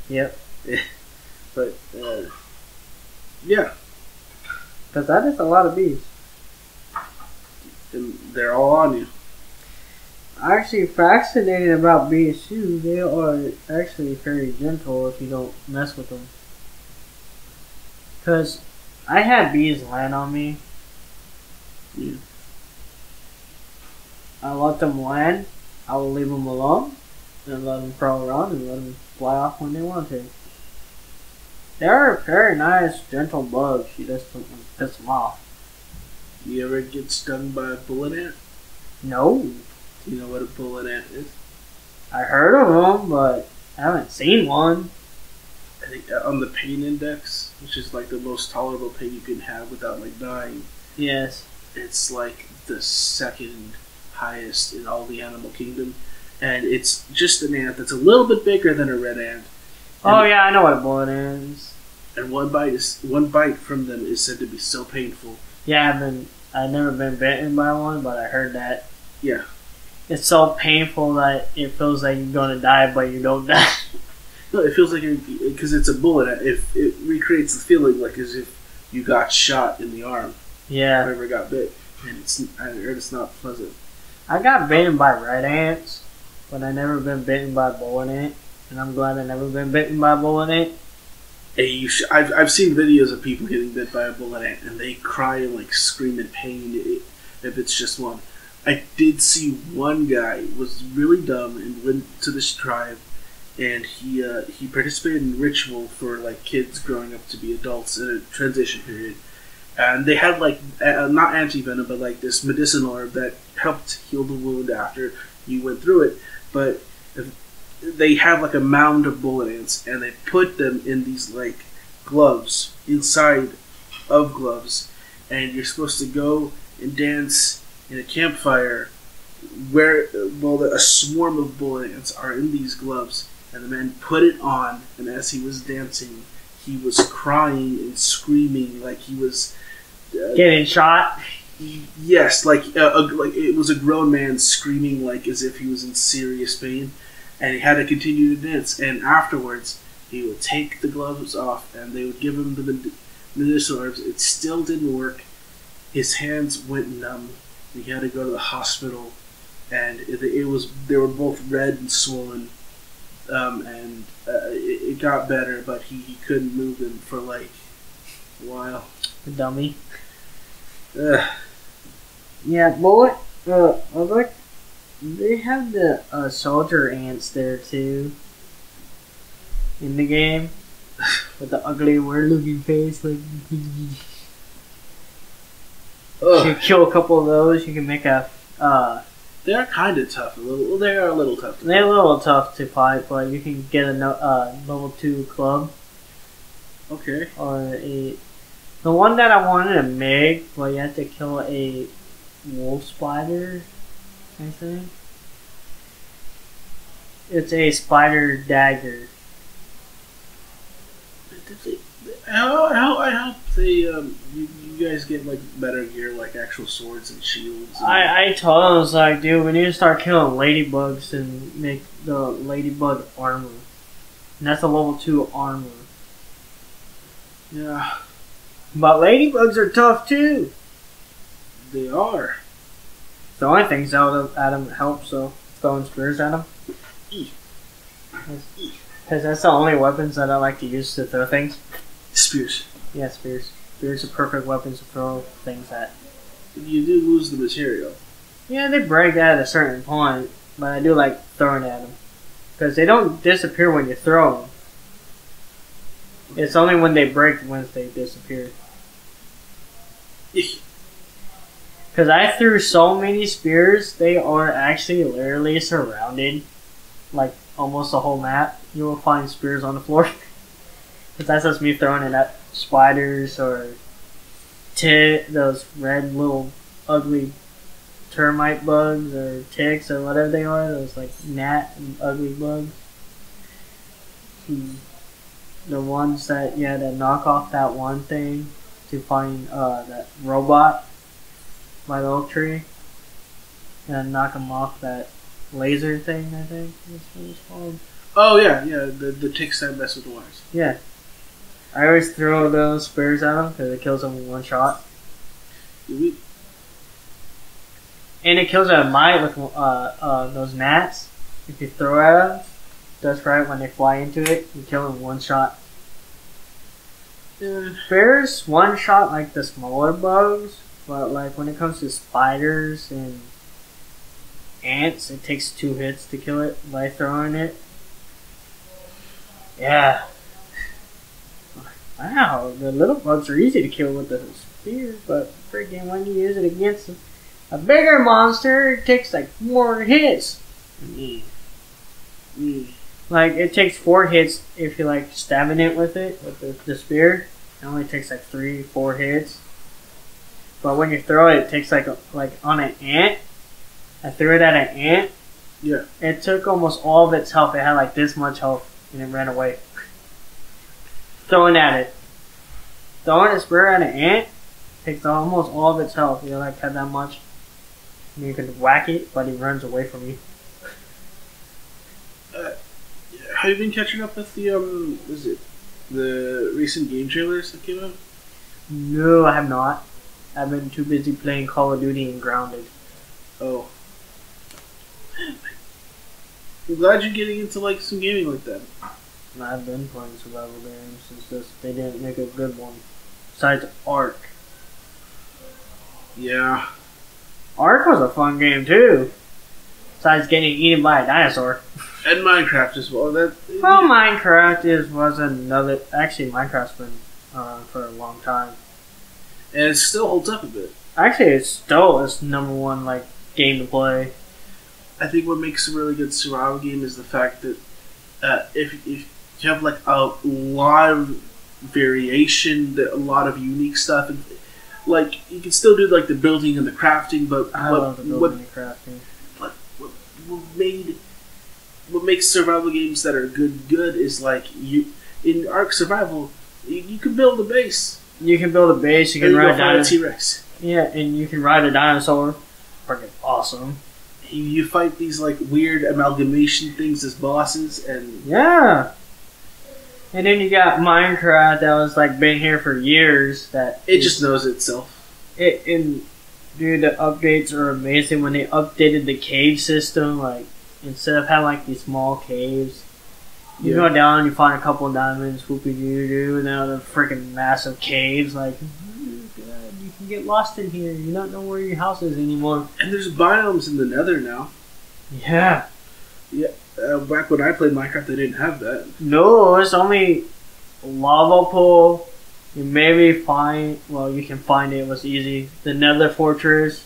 Yep. But yeah, because that is a lot of bees, and they're all on you. Actually, fascinating about bees too. They are actually very gentle if you don't mess with them. Because I had bees land on me. Yeah. I let them land. I will leave them alone and let them crawl around and let them fly off when they want to. They're very nice, gentle bugs. You just don't want to piss them off. You ever get stung by a bullet ant? No. Do you know what a bullet ant is? I heard of them, but I haven't seen one. I think on the pain index, which is like the most tolerable pain you can have without like dying. Yes. It's like the second highest in all the animal kingdom, and it's just an ant that's a little bit bigger than a red ant. Oh yeah, I know what a bullet is. And one bite from them is said to be so painful. Yeah, I've never been bitten by one, but I heard that. Yeah. It's so painful that it feels like you're gonna die, but you don't die. No, it feels like because it's a bullet. If it recreates the feeling like as if you got shot in the arm. Yeah. Or ever got bit, and I heard it's not pleasant. I got bitten by red ants, but I never been bitten by a bullet ant, and I'm glad I never been bitten by a bullet ant. Hey, I've seen videos of people getting bit by a bullet ant, and they cry and like scream in pain if it's just one. I did see one guy was really dumb and went to this tribe, and he participated in ritual for like kids growing up to be adults in a transition period, and they had like not anti-venom but like this medicinal herb that helped heal the wound after you went through it. But they have like a mound of bullet ants, and they put them in these like gloves inside of gloves, and you're supposed to go and dance in a campfire where a swarm of bullet ants are in these gloves, and the man put it on, and as he was dancing he was crying and screaming like he was getting shot. Yes, like it was a grown man screaming like as if he was in serious pain, and he had to continue to dance. And afterwards he would take the gloves off and they would give him the medicinal herbs. It still didn't work. his hands went numb. He had to go to the hospital, and they were both red and swollen. It got better, but he couldn't move them for like a while. The dummy. Ugh. Yeah, boy. Look, they have the soldier ants there too. In the game, with the ugly, weird-looking face, like. If you kill a couple of those, you can make a. They are kind of tough. They are a little tough. They're a little tough to fight, but you can get a level 2 club. Okay. Or the one that I wanted to make, but you have to kill a wolf spider, I think. It's a spider dagger. I hope you guys get like better gear, like actual swords and shields. I told him, I was like, dude, we need to start killing ladybugs and make the ladybug armor. And that's a level 2 armor. Yeah. But ladybugs are tough too. They are. The only things that Adam helps, so throwing spears at them. Because that's the only weapons that I like to use to throw things. Spears. Yeah, spears. Spears are perfect weapons to throw things at. You do lose the material. Yeah, they break at a certain point, but I do like throwing at them. Because they don't disappear when you throw them. It's only when they break once they disappear. Because I threw so many spears, they are actually literally surrounded. Like, almost the whole map. You will find spears on the floor. Because that's just me throwing it at spiders or those red little ugly termite bugs or ticks or whatever they are. Those like gnat and ugly bugs. The ones that you had to knock off that one thing to find that robot by the oak tree. And knock them off that laser thing, I think that's what it's called. Oh yeah, the ticks that mess with the wires. Yeah. I always throw those spears at them because it kills them in one shot. Mm-hmm. And it kills a mite with those gnats. If you throw at them, just right when they fly into it, you kill them in one shot. Yeah. Spears one shot like the smaller bugs, but like when it comes to spiders and ants, it takes 2 hits to kill it by throwing it. Yeah. Wow, the little bugs are easy to kill with the spear, but freaking when you use it against a bigger monster, it takes like 4 hits. Like, it takes 4 hits if you're like stabbing it with the spear. It only takes like 3-4 hits. But when you throw it, it takes like on an ant. I threw it at an ant. Yeah. It took almost all of its health. It had like this much health, and it ran away. Throwing at it. Throwing a spear at an ant takes almost all of its health. You like have that much. And you can whack it, but it runs away from you. Have you been catching up with the recent game trailers that came out? No, I have not. I've been too busy playing Call of Duty and Grounded. Oh. I'm glad you're getting into like some gaming like that. I've been playing survival games. It's just they didn't make a good one. Besides Ark. Yeah. Ark was a fun game too. Besides getting eaten by a dinosaur. And Minecraft as well. Minecraft was another. Actually, Minecraft's been around for a long time. And it still holds up a bit. Actually, it's still its #1 like game to play. I think what makes a really good survival game is the fact that if you have like a lot of variation, a lot of unique stuff, and like you can still do like the building and the crafting, but I love the building and crafting. But what makes survival games that are good is like in Ark Survival, you can build a base. You can build a base. You can ride a T-Rex. Yeah, and you can ride a dinosaur. Freaking awesome. You fight these like weird amalgamation things as bosses, and yeah. And then you got Minecraft that was like been here for years. That it just knows itself. Dude, the updates are amazing. When they updated the cave system, like instead of having like these small caves, you go down, you find a couple of diamonds, whoopie doo doo, now the freaking massive caves. Like, oh, God, you can get lost in here. You don't know where your house is anymore. And there's biomes in the Nether now. Yeah. Yeah. Back when I played Minecraft, they didn't have that. No, it's only lava pool. You maybe find, well, you can find it. It was easy. The Nether Fortress.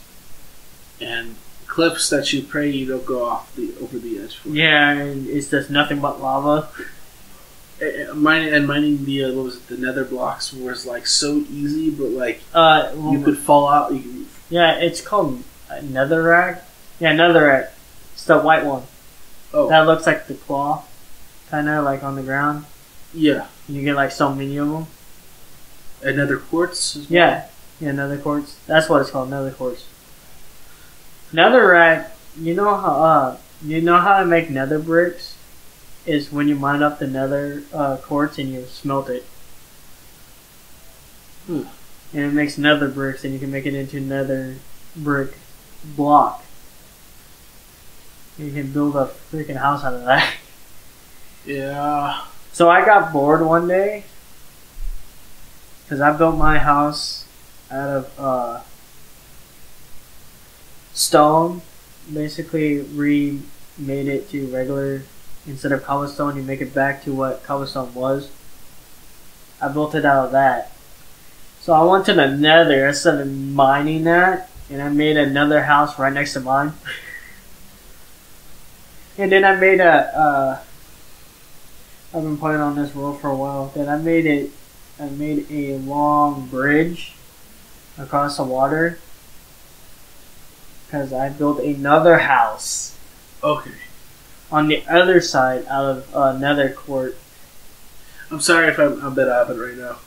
And cliffs that you pray you don't go over the edge for. Yeah, and it's just nothing but lava. Mining the what was it, the Nether blocks was like so easy, but like well, you could fall out. Yeah, it's called Netherrack. Yeah, Netherrack. It's the white one. Oh, that looks like the claw, kind of like on the ground. Yeah, and you get like so many of them. And Nether quartz. As well? Yeah, Nether quartz. That's what it's called, Nether quartz. Netherrack. You know how to make Nether bricks is when you mine up the Nether quartz and you smelt it. And it makes Nether bricks, and you can make it into Nether brick block. You can build a freaking house out of that. Yeah. So I got bored one day because I built my house out of stone. Basically remade it to regular, instead of cobblestone you make it back to what cobblestone was. I built it out of that. So I went to the Nether, I started mining that, and I made another house right next to mine. And then I made I've been playing on this world for a while. Then I made a long bridge across the water. Because I built another house. Okay. On the other side, out of Nether Court. I'm sorry if I'm a bit out of it right now.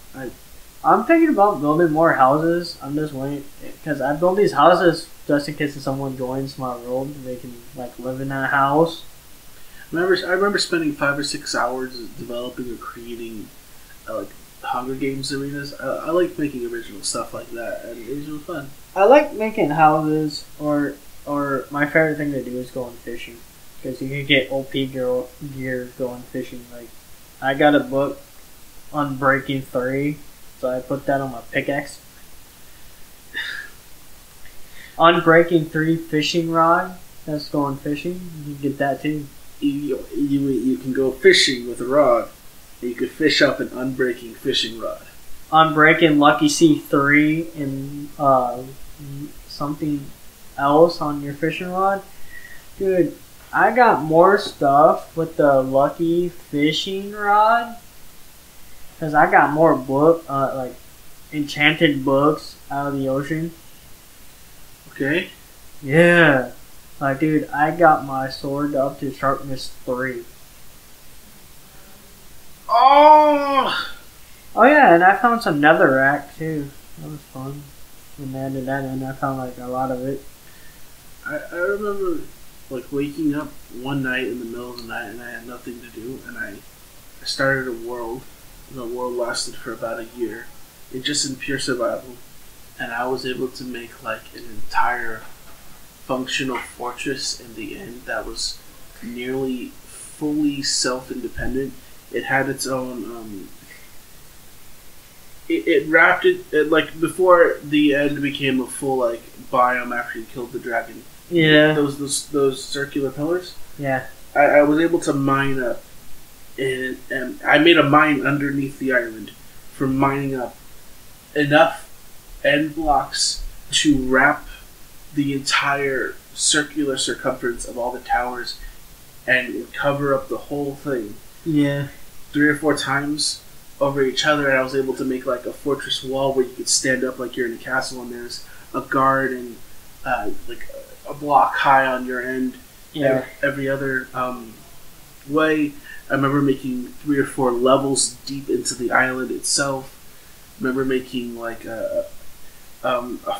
I'm thinking about building more houses. I'm just waiting because I built these houses just in case if someone joins my world, they can like live in that house. I remember spending 5 or 6 hours developing or creating like Hunger Games arenas. I like making original stuff like that, and it was really fun. I like making houses, or my favorite thing to do is going fishing, because you can get OP gear going fishing. Like, I got a book on Breaking 3, so I put that on my pickaxe. On Breaking 3 fishing rod, that's going fishing. You can get that too. You can go fishing with a rod. You could fish up an unbreaking fishing rod. Unbreaking Lucky C3 and something else on your fishing rod. Dude, I got more stuff with the Lucky fishing rod. Because I got more like enchanted books out of the ocean. Okay. Yeah. Like, dude, I got my sword up to sharpness 3. Oh! Oh yeah, and I found some netherrack too. That was fun. When I added that in, I found like a lot of it. I remember like waking up one night in the middle of the night and I had nothing to do, and I started a world. And the world lasted for about a year. It's just in pure survival. And I was able to make like an entire functional fortress in the end that was nearly fully self-independent. It had its own it wrapped it like before the end became a full like biome after you killed the dragon. Yeah. Those circular pillars. Yeah. I was able to mine up, and I made a mine underneath the island for mining up enough end blocks to wrap the entire circular circumference of all the towers and cover up the whole thing. Yeah. 3 or 4 times over each other, and I was able to make like a fortress wall where you could stand up like you're in a castle, and there's a guard and like a block high on your end. Yeah. Every other way. I remember making 3 or 4 levels deep into the island itself. I remember making like a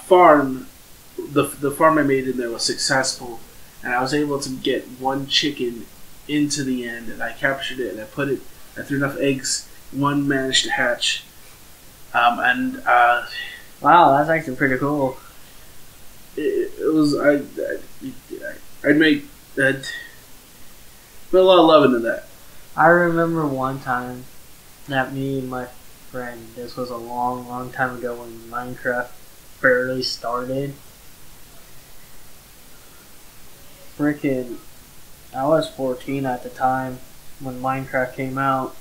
farm. The farm I made in there was successful, and I was able to get 1 chicken into the end, and I captured it, and I threw enough eggs, 1 managed to hatch, and oh Wow, that's actually pretty cool. It was I'd make that. Put a lot of love into that. I remember one time that me and my friend, this was a long, long time ago when Minecraft barely started. Freaking, I was 14 at the time when Minecraft came out,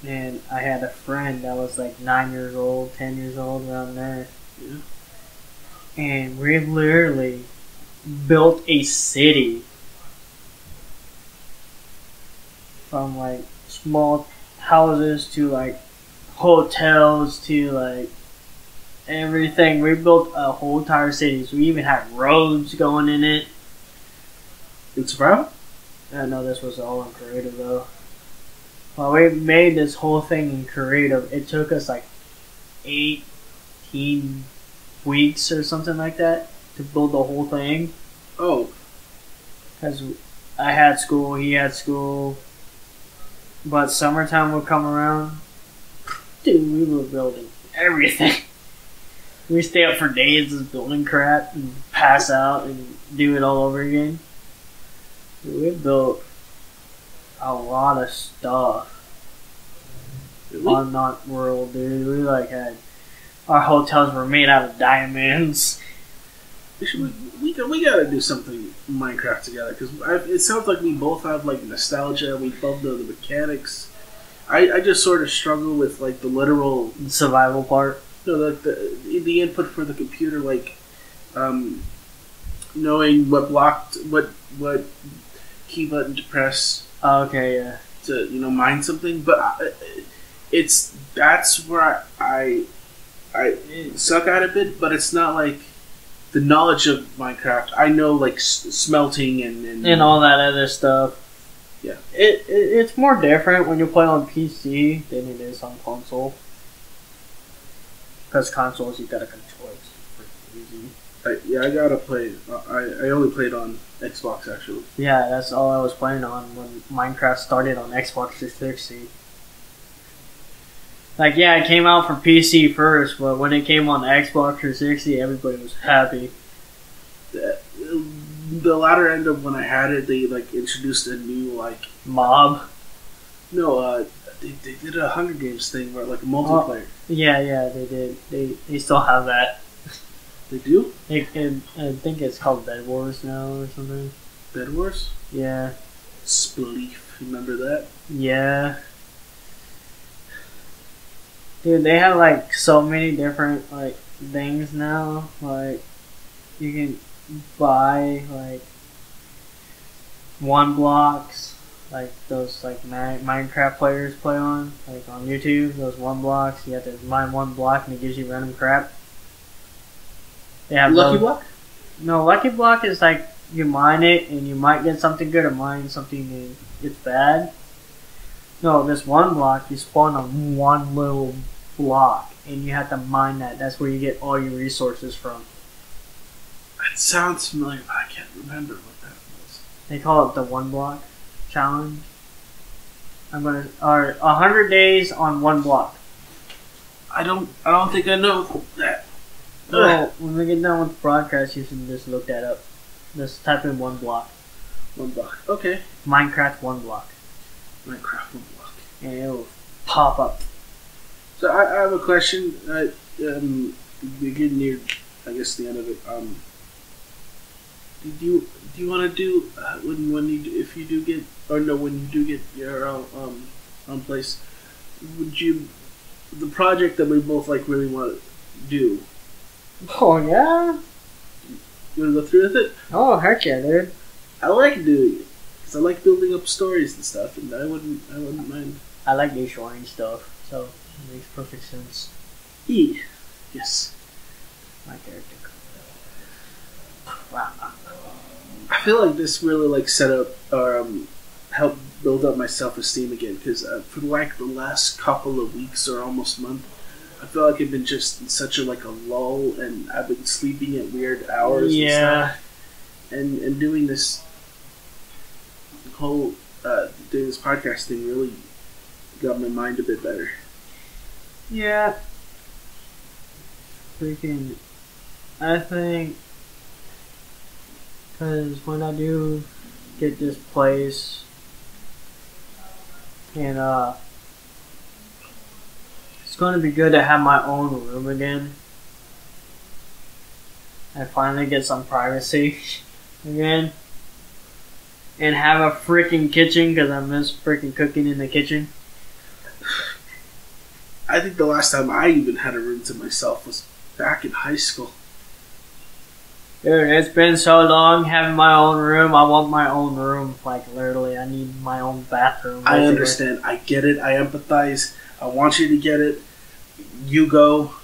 and I had a friend that was like 9 years old, 10 years old, around there. Yeah. And we literally built a city from like small houses to like hotels to like everything. We built a whole entire city. So we even had roads going in it. In survival? I know this was all in creative though. Well, we made this whole thing in creative. It took us like 18 weeks or something like that to build the whole thing. Oh. Because I had school, he had school. But summertime would come around. Dude, we were building everything. We stay up for days just building crap and pass out and do it all over again. Dude, we built a lot of stuff Really? on that world, dude. We like had our hotels were made out of diamonds. We gotta do something Minecraft together because it sounds like we both have like nostalgia. We love the mechanics. I just sort of struggle with like the literal The survival part. like the input for the computer, like knowing what key button to press Okay, yeah. to mine something. But that's where I suck at a bit. But it's not like the knowledge of Minecraft. I know like smelting and all that other stuff. Yeah. It's more different when you play on PC than it is on console. Because consoles, you gotta control it pretty easy. I gotta play. I only played on Xbox actually. Yeah, that's all I was playing on when Minecraft started on Xbox 360. Like, yeah, it came out for PC first, but when it came on Xbox 360, everybody was happy. The latter end of when I had it, they like introduced a new like Mob. no, they did a Hunger Games thing where like a multiplayer. Yeah, they did. They still have that. They do? I think it's called Bed Wars now or something. Bed Wars? Yeah. Spleef, remember that? Yeah. Dude, they have like so many different like things now. Like you can buy like one blocks, like those like Minecraft players play on, like on YouTube. Those one blocks, you have to mine one block and it gives you random crap. They have Lucky Block? No, Lucky Block is like you mine it and you might get something good or mine something and it's bad. No, this one block you spawn on one little block and you have to mine that. That's where you get all your resources from. That sounds familiar, but I can't remember what that was. They call it the one block challenge. Or 100 days on one block. I don't think I know that. Well, when we get done with the broadcast, you should just look that up. Just type in one block. One block. Okay. Minecraft one block. Minecraft one block. And it'll pop up. So I have a question. We're getting near, I guess, the end of it. Do you want to do when you do get your own place? Would you the project that we both like really want to do? Oh, yeah? You want to go through with it? Oh, heck yeah, dude. I like doing it because I like building up stories and stuff, and I wouldn't mind. I like destroying stuff, so it makes perfect sense. Yes. My character. I feel like this really like set up or helped build up my self-esteem again because for like the last couple of weeks or almost month, I feel like I've been just in such a lull, and I've been sleeping at weird hours. Yeah. And doing this whole doing this podcast thing really got my mind a bit better. Yeah. freaking, I think, because when I do get this place, and it's going to be good to have my own room again. And finally get some privacy again. And have a freaking kitchen, because I miss freaking cooking in the kitchen. I think the last time I even had a room to myself was back in high school. Dude, it's been so long having my own room. I want my own room. Like, literally, I need my own bathroom. I understand. I get it. I empathize. I want you to get it. You go.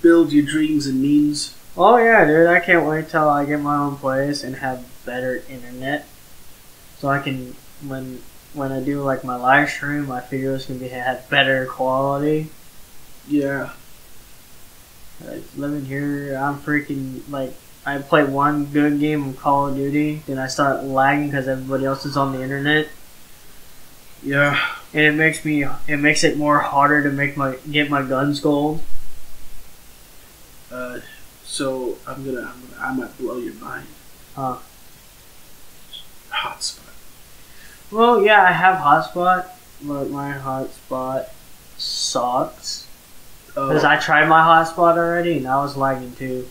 Build your dreams and memes. Oh, yeah, dude. I can't wait till I get my own place and have better internet. So I can, when I do, like, my live stream, my videos can have better quality. Yeah. Like, living here, I'm freaking, like, I play one good game of Call of Duty, then I start lagging because everybody else is on the internet. Yeah. And it makes it more harder to get my guns gold. So I might blow your mind. Huh. Hotspot. Well, yeah, I have hotspot, but my hotspot sucks. Because I tried my hotspot already, and I was lagging too.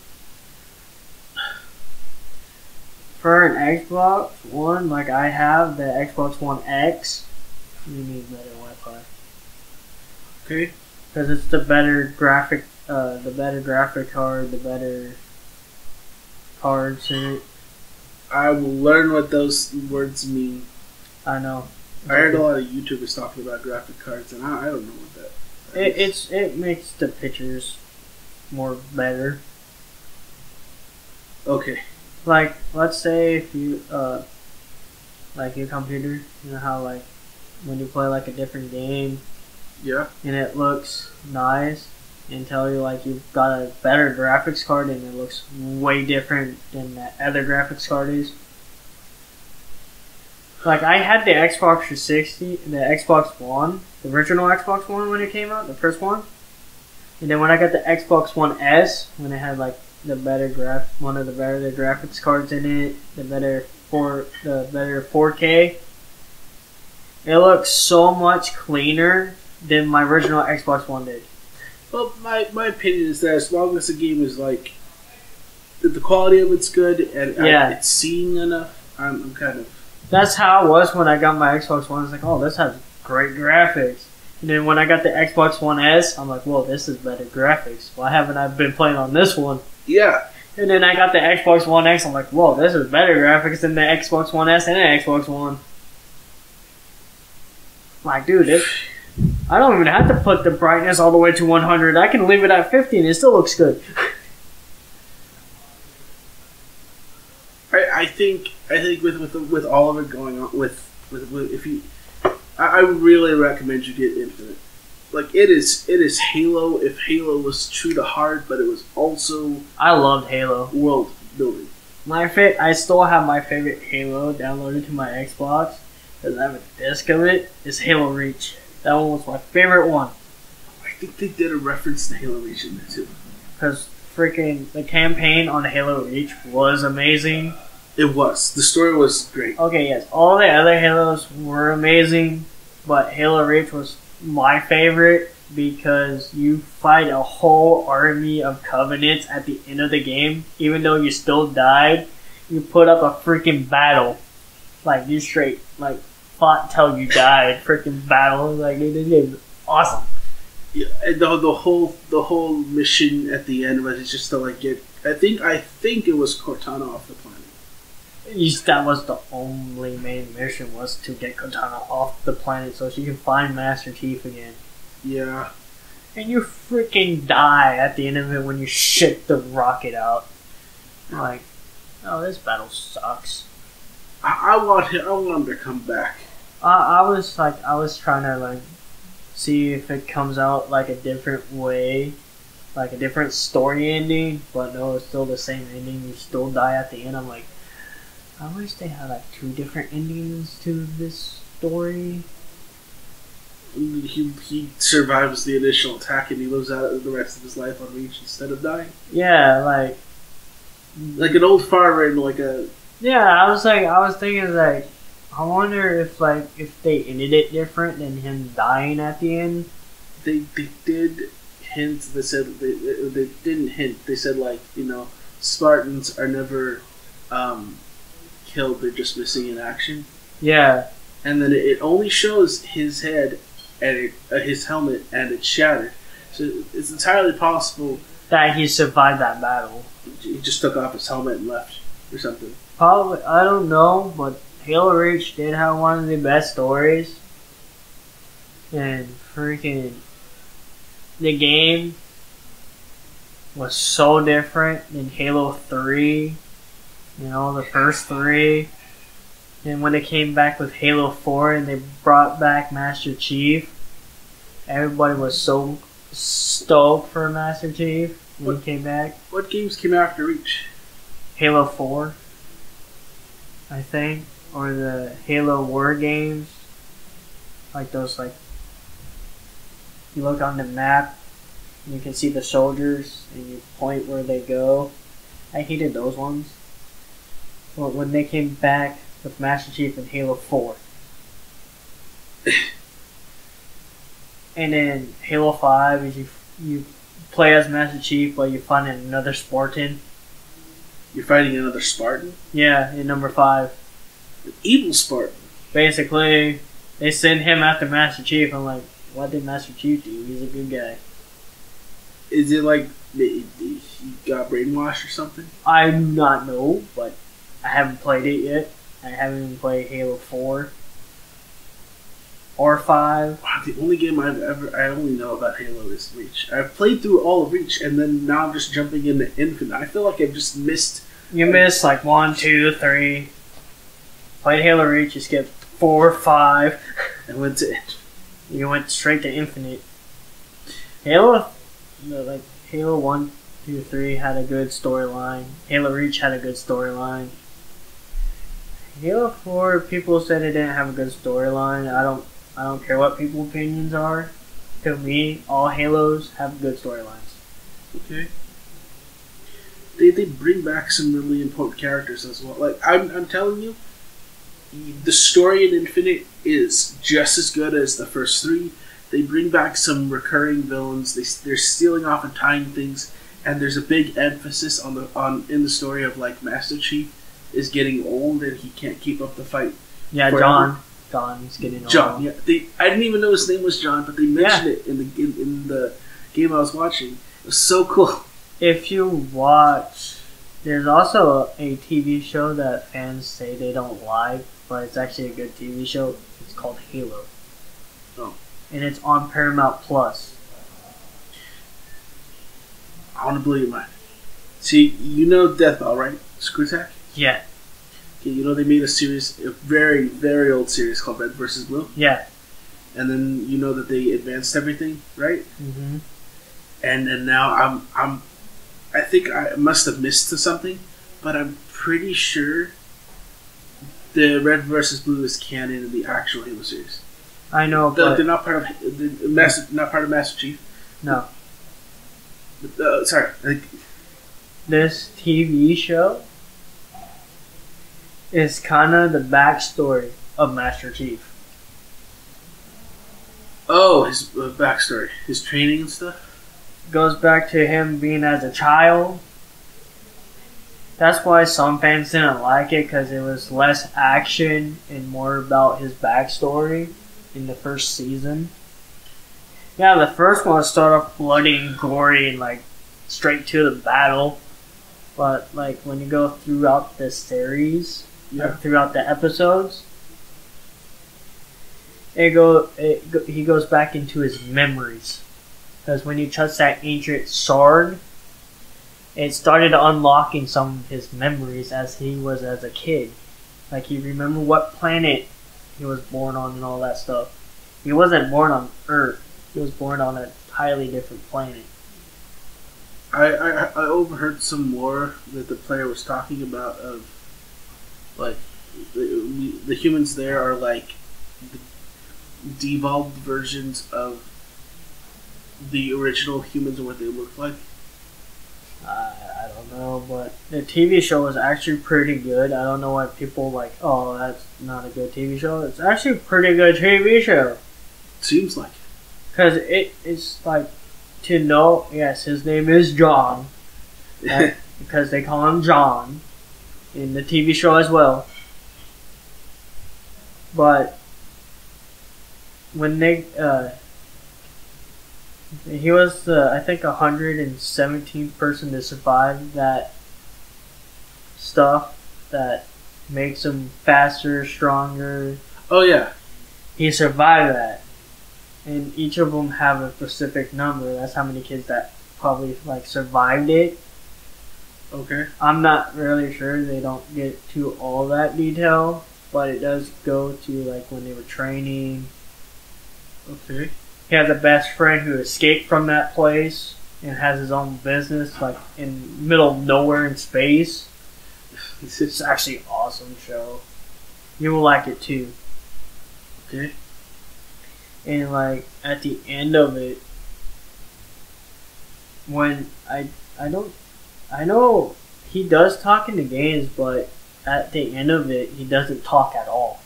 For an Xbox One, like I have the Xbox One X, you need better Wi-Fi. Okay. Because it's the better graphic card, the better cards in it. I will learn what those words mean. I know. I heard a lot of YouTubers talking about graphic cards, and I don't know what that. It makes the pictures more better. Okay. Like, let's say if you like your computer, you know how like when you play like a different game, Yeah. and it looks nice, and tell you like you've got a better graphics card and it looks way different than the other graphics card is. Like, I had the Xbox 360, the Xbox One, the original Xbox One when it came out, the first one. And then when I got the Xbox One S, when it had like one of the better graphics cards in it, the better 4K, it looks so much cleaner than my original Xbox One did. Well, my opinion is that as long as the game is like, that the quality of it's good and it's seeing enough, I'm kind of. That's how it was when I got my Xbox One. I was like, oh, this has great graphics. And then when I got the Xbox One S, I'm like, whoa, this is better graphics. Why haven't I been playing on this one? Yeah. And then I got the Xbox One X, I'm like, whoa, this is better graphics than the Xbox One S and the Xbox One. Like, dude, I don't even have to put the brightness all the way to 100. I can leave it at 50 and it still looks good. I think with all of it going on with if you, I really recommend you get Infinite. Like it is Halo if Halo was true to heart, but it was also I loved Halo world building. I still have my favorite Halo downloaded to my Xbox because I have a disc of it. Is Halo Reach. That one was my favorite one. I think they did a reference to Halo Reach in there too. Because freaking the campaign on Halo Reach was amazing. It was. The story was great. Okay, yes. All the other Halos were amazing, but Halo Reach was my favorite because you fight a whole army of Covenants at the end of the game. Even though you still died, you put up a freaking battle. Like, you straight, like, fought until you died. Freaking battle. Like, dude, this game is awesome. Yeah, and the whole mission at the end was just to, like, get... I think it was Cortana off the planet. That was the only main mission, was to get Cortana off the planet so she can find Master Chief again. Yeah. And you freaking die at the end of it when you shit the rocket out. Like, oh, this battle sucks. I want him to come back. I was trying to like see if it comes out like a different way, like a different story ending, but no, it's still the same ending. You still die at the end. I'm like, I wish they had like 2 different endings to this story. he survives the initial attack and he lives out the rest of his life on Reach instead of dying. Yeah, Like an old farmer in like a. yeah. I was thinking like, I wonder if they ended it different than him dying at the end. They did hint. They said they didn't hint. They said like Spartans are never killed. They're just missing in action. Yeah, And then it only shows his head and his helmet, and it's shattered. So it's entirely possible that he survived that battle. he just took off his helmet and left or something. Probably, I don't know, but Halo Reach did have one of the best stories. And freaking, the game was so different than Halo 3. The first 3. And when they came back with Halo 4 and they brought back Master Chief, everybody was so stoked for Master Chief when he came back. What games came after Reach? Halo 4, I think, or the Halo War games, like those. Like you look on the map, and you can see the soldiers, and you point where they go. I hated those ones. But when they came back with Master Chief in Halo 4, and then Halo 5 is you play as Master Chief, but you find another Spartan. You're fighting another Spartan? Yeah, in number 5. An evil Spartan. Basically, they send him after Master Chief. I'm like, what did Master Chief do? He's a good guy. Is it like he got brainwashed or something? I do not know, but I haven't played it yet. I haven't even played Halo 4 or 5. Wow, the only game I only know about Halo is Reach. I've played through all of Reach, and then now I'm just jumping into Infinite. I feel like I've just missed. You missed like 1, 2, 3. Played Halo Reach, you skipped 4, 5. And went to You went straight to Infinite. Halo 1, 2, 3 had a good storyline. Halo Reach had a good storyline. Halo 4, people said it didn't have a good storyline. I don't care what people's opinions are. To me, all Halos have good storylines. Okay. They bring back some really important characters as well. Like I'm telling you, the story in Infinite is just as good as the first 3. They bring back some recurring villains. They're stealing off and tying things, and there's a big emphasis in the story of like Master Chief is getting old and he can't keep up the fight. Yeah, forever. John's getting old. John. Yeah, I didn't even know his name was John, but they mentioned it in the game I was watching. It was so cool. If you watch, there's also a TV show that fans say they don't like, but it's actually a good TV show. It's called Halo. Oh. And it's on Paramount Plus. I want to blow your mind. See, you know Deathbell, right? Screw Attack? Yeah. Okay, you know they made a very, very old series called Red vs. Blue? Yeah. And then you know that they advanced everything, right? Mm-hmm. And now I think I must have missed something, but I'm pretty sure the Red vs. Blue is canon in the actual Halo series. I know, but They're not part of not part of Master Chief. No. Sorry. This TV show is kind of the backstory of Master Chief. Oh, his backstory, his training and stuff. Goes back to him being as a child. That's why some fans didn't like it, because it was less action and more about his backstory in the first season. Yeah, the first one started off bloody and gory and like straight to the battle. But like when you go throughout the series, throughout the episodes, he goes back into his memories. Because when you touch that ancient sword, it started unlocking some of his memories as he was as a kid. Like he remembered what planet he was born on and all that stuff. He wasn't born on Earth. He was born on an entirely different planet. I overheard some more that the player was talking about of like the humans there are like devolved versions of the original humans and what they looked like? I don't know, but the TV show was actually pretty good. I don't know why people like, oh, that's not a good TV show. It's actually a pretty good TV show. Seems like it. Because it's like, to know, yes, his name is John. Because they call him John in the TV show as well. But when they, he was the, I think, 117th person to survive that stuff that makes him faster, stronger. Oh yeah. He survived that. And each of them have a specific number. That's how many kids that probably like survived it. Okay. I'm not really sure. They don't get to all that detail, but it does go to like when they were training. Okay. He has a best friend who escaped from that place and has his own business, like in middle of nowhere in space. It's actually an awesome show. You will like it too. Okay. And like at the end of it, when I know he does talk in the games, but at the end of it, he doesn't talk at all.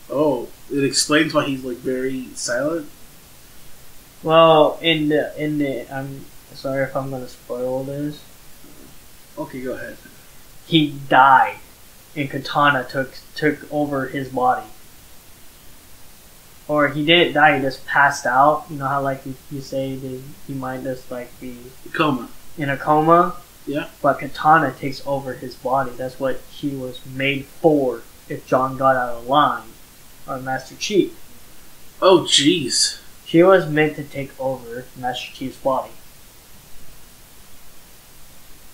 Oh, it explains why he's like very silent. Well, in the I'm sorry if I'm gonna spoil this. Okay, go ahead. He died, and Katana took over his body. Or he didn't die; he just passed out. You know how like you say that he might just like be Coma. in a coma. Yeah. But Katana takes over his body. That's what he was made for. If John got out of line, or Master Chief. Oh, jeez. She was meant to take over Master Chief's body.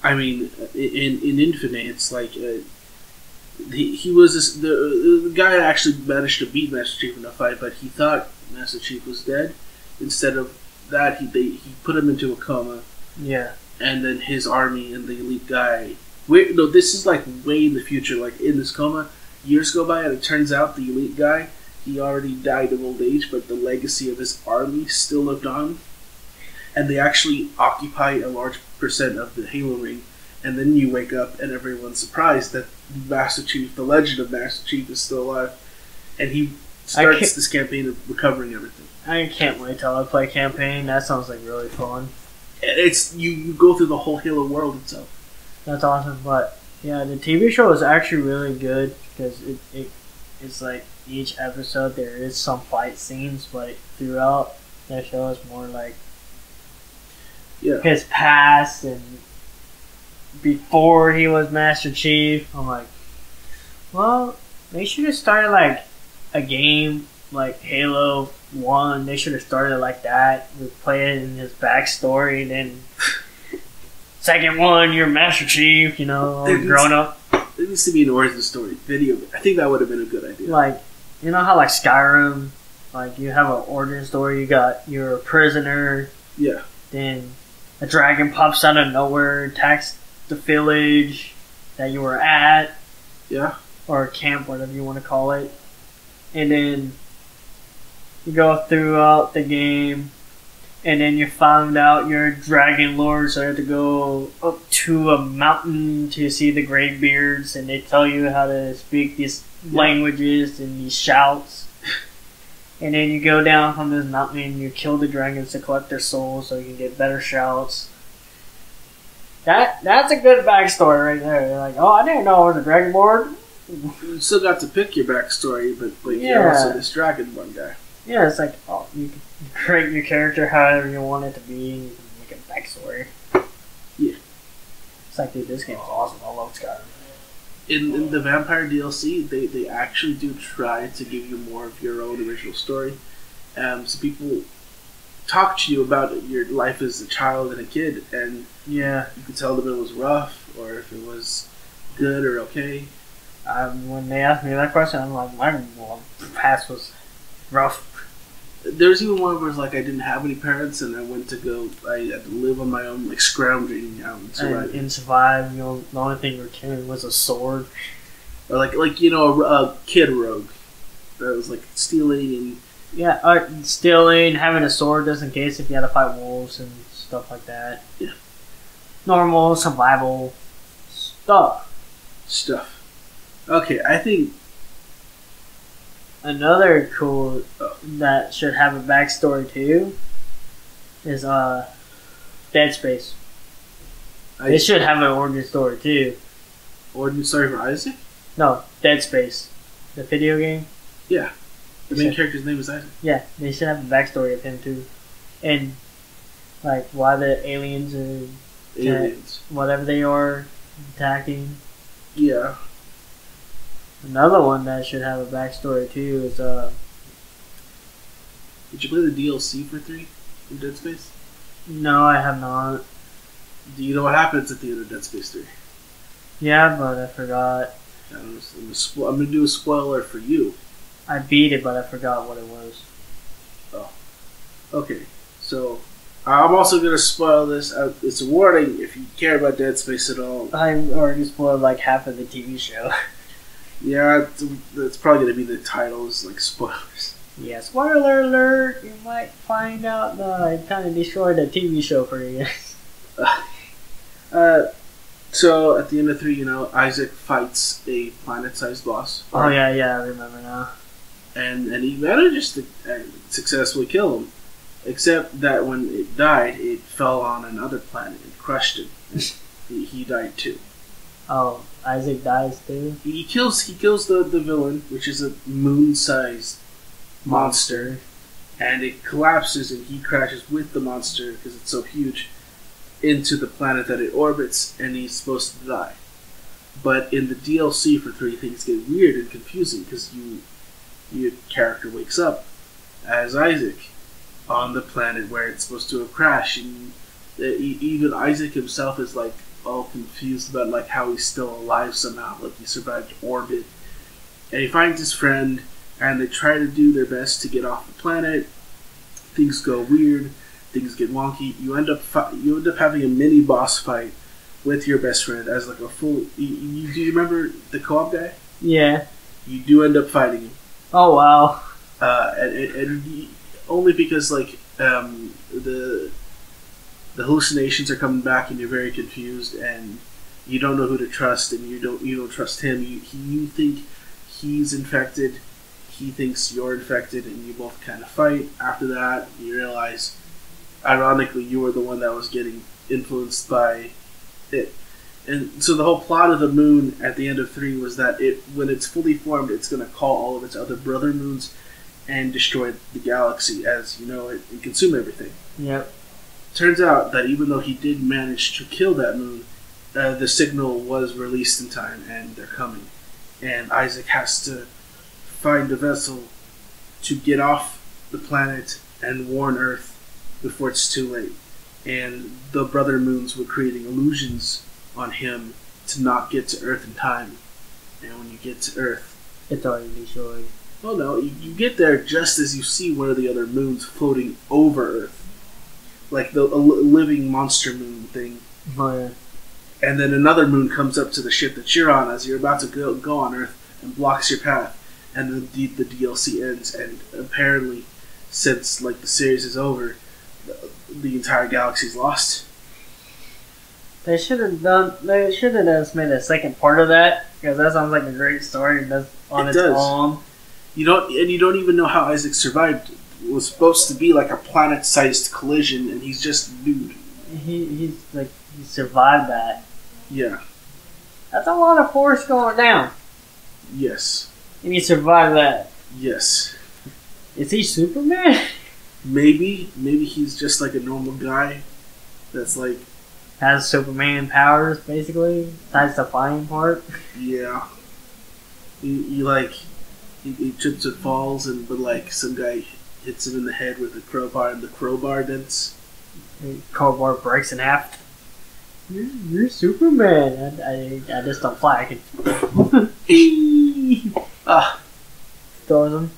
I mean, in Infinite, it's like he was the guy actually managed to beat Master Chief in a fight, but he thought Master Chief was dead. Instead of that, he put him into a coma. Yeah. And then his army and the elite guy. No, this is like way in the future. Like in this coma, years go by, and it turns out the elite guy, he already died of old age, but the legacy of his army still lived on. And they actually occupy a large percent of the Halo ring. And then you wake up and everyone's surprised that Master Chief, the legend of Master Chief, is still alive. And he starts this campaign of recovering everything. I can't wait till I play campaign. That sounds like really fun. It's you go through the whole Halo world itself. That's awesome. But yeah, the TV show is actually really good because it's like each episode there is some fight scenes, but throughout the show is more like his past and before he was Master Chief. I'm like, well, they should have started like a game like Halo 1. They should have started like that. We play it in his backstory. Then second one, you're Master Chief. You know, grown up. There needs to be an origin story video. I think that would have been a good idea. Like, you know how like Skyrim, like you have an origin story. You're a prisoner. Yeah. Then a dragon pops out of nowhere, attacks the village that you were at. Yeah. Or a camp, whatever you want to call it. And then you go throughout the game, and then you found out you're a dragon lord, so you have to go up to a mountain to see the Greybeards, and they tell you how to speak these languages and these shouts. And then you go down from this mountain and you kill the dragons to collect their souls so you can get better shouts. That's a good backstory right there. You're like, oh, I didn't know I was a dragon lord. You still got to pick your backstory, but you're also this dragonborn guy. Yeah, it's like, oh, you can create your character however you want it to be, and you can make a backstory. Yeah. It's like, dude, this game's awesome. I love Skyrim. In the Vampire DLC, they actually do try to give you more of your own original story. So people talk to you about your life as a child and a kid, and you could tell them it was rough, or if it was good or okay. When they asked me that question, I'm like, my past was rough. There's even one where it's like I didn't have any parents, and I had to live on my own, like scrounging out and survive. And survive, you know, the only thing you were carrying was a sword. Or like a kid rogue. that was like stealing and Yeah, stealing, having a sword just in case if you had to fight wolves and stuff like that. Yeah. Normal survival stuff. Okay, I think Another cool that should have a backstory too is Dead Space. It should have an origin story too. origin story for Isaac. No, Dead Space, the video game. Yeah, the main character's name is Isaac. Yeah, they should have a backstory of him too, and like why the aliens or whatever they are attacking. Yeah. Another one that should have a backstory too is Did you play the DLC for 3 in Dead Space? No, I have not. Do you know what happens at the end of Dead Space 3? Yeah, but I forgot. I'm gonna do a spoiler for you. I beat it, but I forgot what it was. Oh. Okay, so I'm also gonna spoil this. It's a warning if you care about Dead Space at all. I already spoiled like half of the TV show. Yeah, that's probably gonna be the titles, like spoilers. Yeah, spoiler alert! You might find out that I kind of destroyed the TV show for you. So at the end of 3, Isaac fights a planet-sized boss. Oh yeah, I remember now. And he manages to successfully kill him. Except that when it died, it fell on another planet and crushed him. And he died too. Oh, Isaac dies too? He kills the villain, which is a moon-sized monster. And it collapses and he crashes with the monster, because it's so huge, into the planet that it orbits, and he's supposed to die. But in the DLC for 3, things get weird and confusing, because your character wakes up as Isaac on the planet where it's supposed to have crashed, and even Isaac himself is like all confused about like how he's still alive somehow, like he survived orbit. And he finds his friend, and they try to do their best to get off the planet. Things go weird, things get wonky. You end up having a mini boss fight with your best friend as like a full. Do you remember the co-op guy? Yeah. You do end up fighting him. Oh wow. And only because like the hallucinations are coming back and you're very confused and you don't know who to trust and you don't trust him. You think he's infected, he thinks you're infected, and you both kind of fight. After that, you realize, ironically, you were the one that was getting influenced by it. And so the whole plot of the moon at the end of 3 was that when it's fully formed, it's going to call all of its other brother moons and destroy the galaxy as you know it and consume everything. Yep. Turns out that even though he did manage to kill that moon, the signal was released in time and they're coming. And Isaac has to find a vessel to get off the planet and warn Earth before it's too late. And the brother moons were creating illusions on him to not get to Earth in time. And when you get to Earth, it's already destroyed. Oh no, you get there just as you see one of the other moons floating over Earth. Like a living monster moon thing. Oh yeah. And then another moon comes up to the ship that you're on as you're about to go on Earth and blocks your path. And then the DLC ends, and apparently, since like the series is over, the entire galaxy's lost. They should have just made a second part of that, because that sounds like a great story that's on its own. You don't even know how Isaac survived. It was supposed to be like a planet-sized collision, and he's just a dude. He survived that. Yeah. That's a lot of force going down. Yes. And he survived that. Yes. Is he Superman? Maybe he's just like a normal guy that's like has Superman powers, basically. Besides the flying part. Yeah. He trips and falls, but like some guy hits him in the head with a crowbar, and the crowbar dents. The crowbar breaks in half. You're Superman. I just don't fly. I can. Throws him.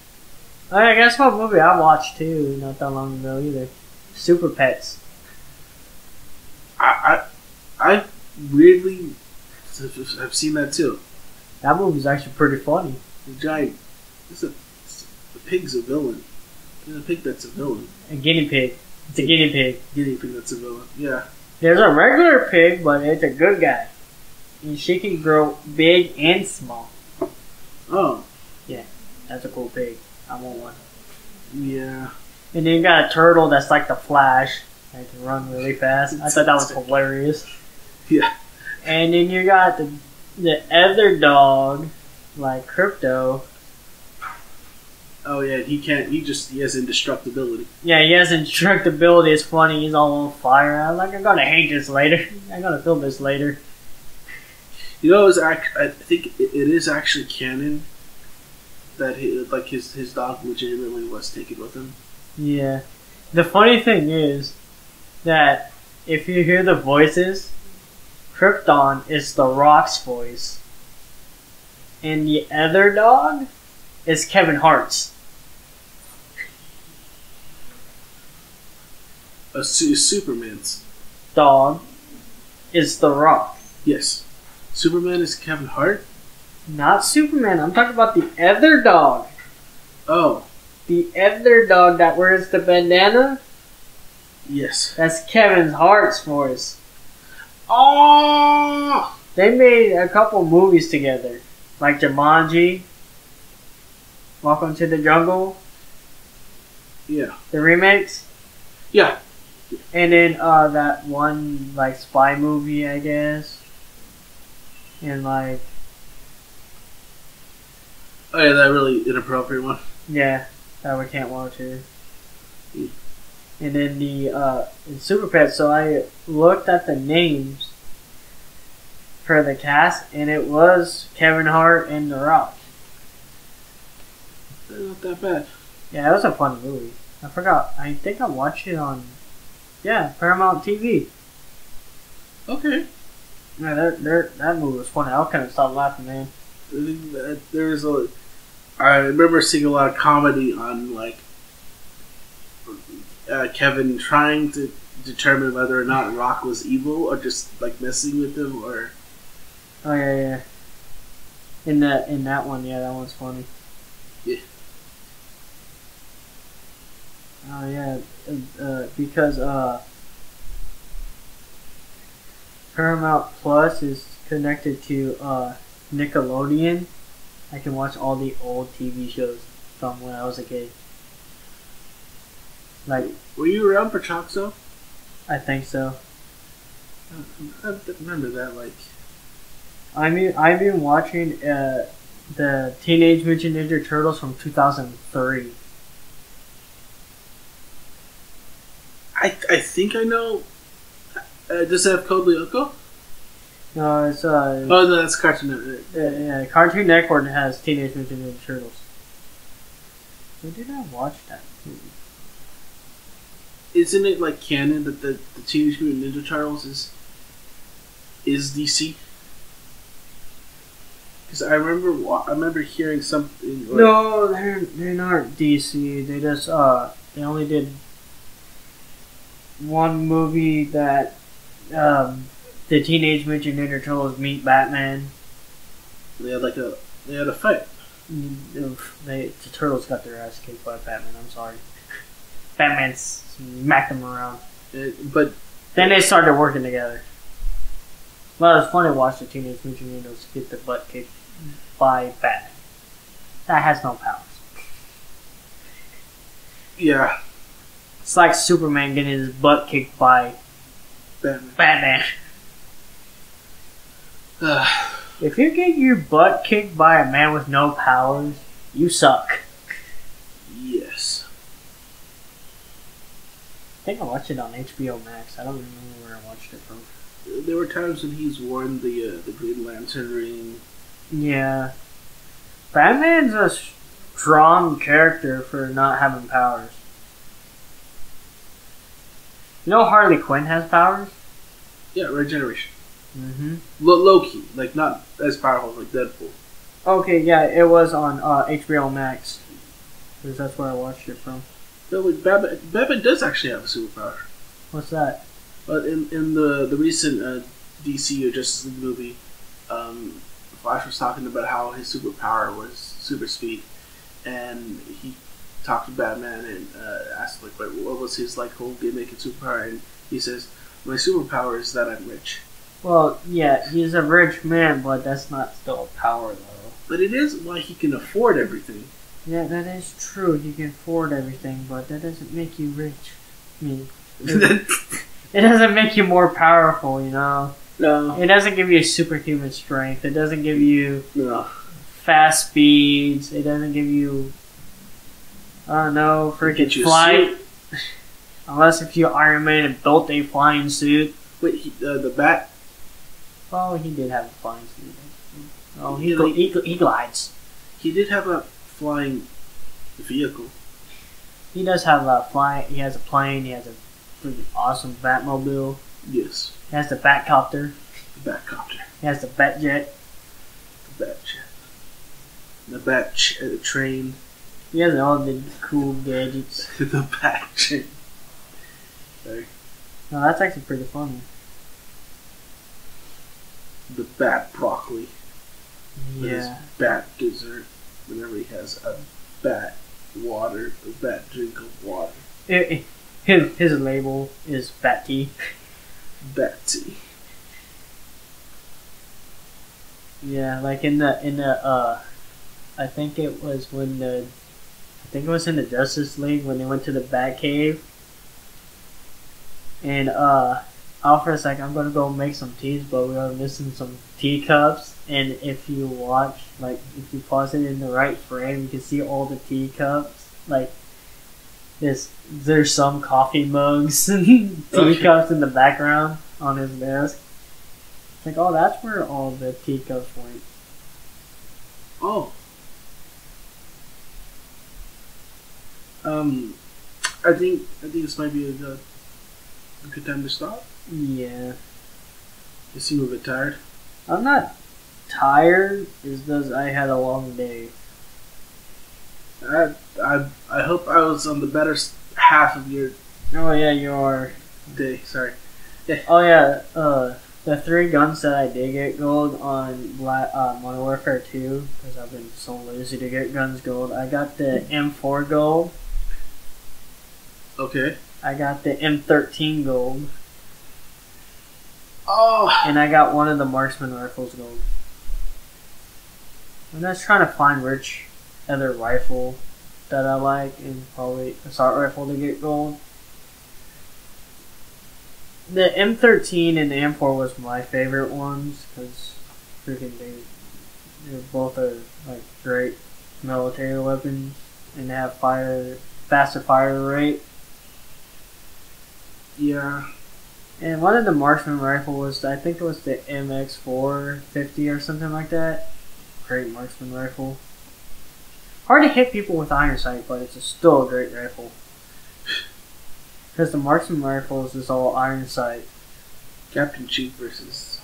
I guess what movie I watched too, not that long ago either. Super Pets. I weirdly have seen that too. That movie's actually pretty funny. The giant. It's pig's a villain. There's a pig that's a villain. A guinea pig. It's a guinea pig. Guinea pig that's a villain. Yeah. There's a regular pig, but it's a good guy. And she can grow big and small. Oh. That's a cool pig. I want one. Yeah. And then you got a turtle that's like the Flash. That can run really fast. I thought that was hilarious. Yeah. And then you got the other dog, like Crypto. Oh yeah, he has indestructibility. Yeah, he has indestructibility. It's funny. He's all on fire. I'm gonna hate this later. I'm gonna film this later. You know, I think it is actually canon that his dog legitimately was taken with him. Yeah. The funny thing is that if you hear the voices, Krypton is the Rock's voice, and the other dog is Kevin Hart's. Superman's Dog is the Rock. Yes. Superman is Kevin Hart? Not Superman. I'm talking about the other dog. Oh. The other dog that wears the bandana? Yes. That's Kevin Hart's voice. Oh! They made a couple movies together. Like Jumanji. Welcome to the Jungle. Yeah. The remakes. Yeah. And then that one like spy movie, I guess. And like oh yeah, that really inappropriate one. yeah, that we can't watch here. Mm. And then the in Super Pets, so I looked at the names for the cast, and it was Kevin Hart and The Rock. They're not that bad. Yeah, it was a fun movie. I forgot. I think I watched it on Paramount TV. Okay. Yeah, that movie was funny. I couldn't stop laughing, man. I remember seeing a lot of comedy on like Kevin trying to determine whether or not Rock was evil or just like messing with him or. Oh yeah. In that one, yeah, that one's funny. Yeah. Oh yeah, because Paramount Plus is connected to Nickelodeon. I can watch all the old TV shows from when I was a kid. Like, were you around for Choxo? I think so. I remember that. Like, I've been watching the Teenage Mutant Ninja Turtles from 2003. I think I know. Does it have Code Lyoko? No, it's Oh no, that's Cartoon Network. yeah, Cartoon Network has Teenage Mutant Ninja Turtles. Who did I watch that movie? Isn't it like canon that the Teenage Mutant Ninja Turtles is DC? Because I remember hearing something. Like, No, they're not DC. They just they only did one movie that the Teenage Mutant Ninja Turtles meet Batman. they had a fight. The Turtles got their ass kicked by Batman. I'm sorry. Batman smacked them around. But Then they started working together. Well, it's funny to watch the Teenage Mutant Ninjas get their butt kicked by Batman. That has no powers. yeah, It's like Superman getting his butt kicked by Batman. If you get your butt kicked by a man with no powers, you suck. yes. I think I watched it on HBO Max. I don't remember where I watched it from. There were times when he's worn the Green Lantern ring. Yeah. Batman's a strong character for not having powers. You know Harley Quinn has powers? Yeah, regeneration. Mm-hmm. Low key, like not as powerful as like Deadpool. Okay, yeah, it was on HBO Max. Because that's where I watched it from. No, like Batman does actually have a superpower. What's that? But in the recent DC or Justice League movie, Flash was talking about how his superpower was super speed, and talk to Batman and ask like what was his like whole gimmick and superpower, and he says, "My superpower is that I'm rich." Well, yeah, he's a rich man, but that's not still a power, though. But it is why he can afford everything. Yeah, that is true. You can afford everything, but that doesn't make you rich. I mean, it doesn't make you more powerful, you know? No. It doesn't give you superhuman strength. It doesn't give you No. fast speeds. It doesn't give you, I don't know, freaking Get you a flight. Unless if you Iron Man and built a flying suit. Wait, the Bat. Oh, he did have a flying suit. Oh, Yeah, he glides. He did have a flying vehicle. He does have a fly. He has a plane. He has a freaking awesome Batmobile. Yes. He has the Batcopter. The Batcopter. He has the Batjet. The Batjet. The Train. He has all the cool gadgets. The Batjet. Sorry. No, that's actually pretty funny. The Bat Broccoli. With his Yeah. bat dessert. Whenever he has a bat water, a bat drink of water. His label is Bat Tea. Batsy. Yeah, like in the I think it was in the Justice League when they went to the Batcave, and Alfred's like, I'm gonna go make some teas, but we are missing some teacups. And if you watch, like, if you pause it in the right frame, you can see all the teacups. Like, there's some coffee mugs and teacups in the background on his desk. It's like, oh, that's where all the teacups went. Oh. I think this might be a good time to stop. Yeah. You seem a bit tired. I'm not tired, it's just I had a long day. I hope I was on the better half of your Oh yeah, you are. day. Sorry. Oh yeah, the 3 guns that I did get gold on Modern Warfare 2, because I've been so lazy to get guns gold. I got the M4 gold. Okay. I got the M13 gold. Oh. And I got one of the marksman rifles gold. I'm just trying to find which other rifle that I like, and probably assault rifle to get gold. The M13 and the M4 was my favorite ones, because freaking they both are like great military weapons, and they have faster fire rate. Yeah. And one of the marksman rifle was, I think it was the MX450 or something like that. Great marksman rifle. Hard to hit people with iron sight, but it's still a great rifle. Because the marksman rifle is just all iron sight. Captain Chief versus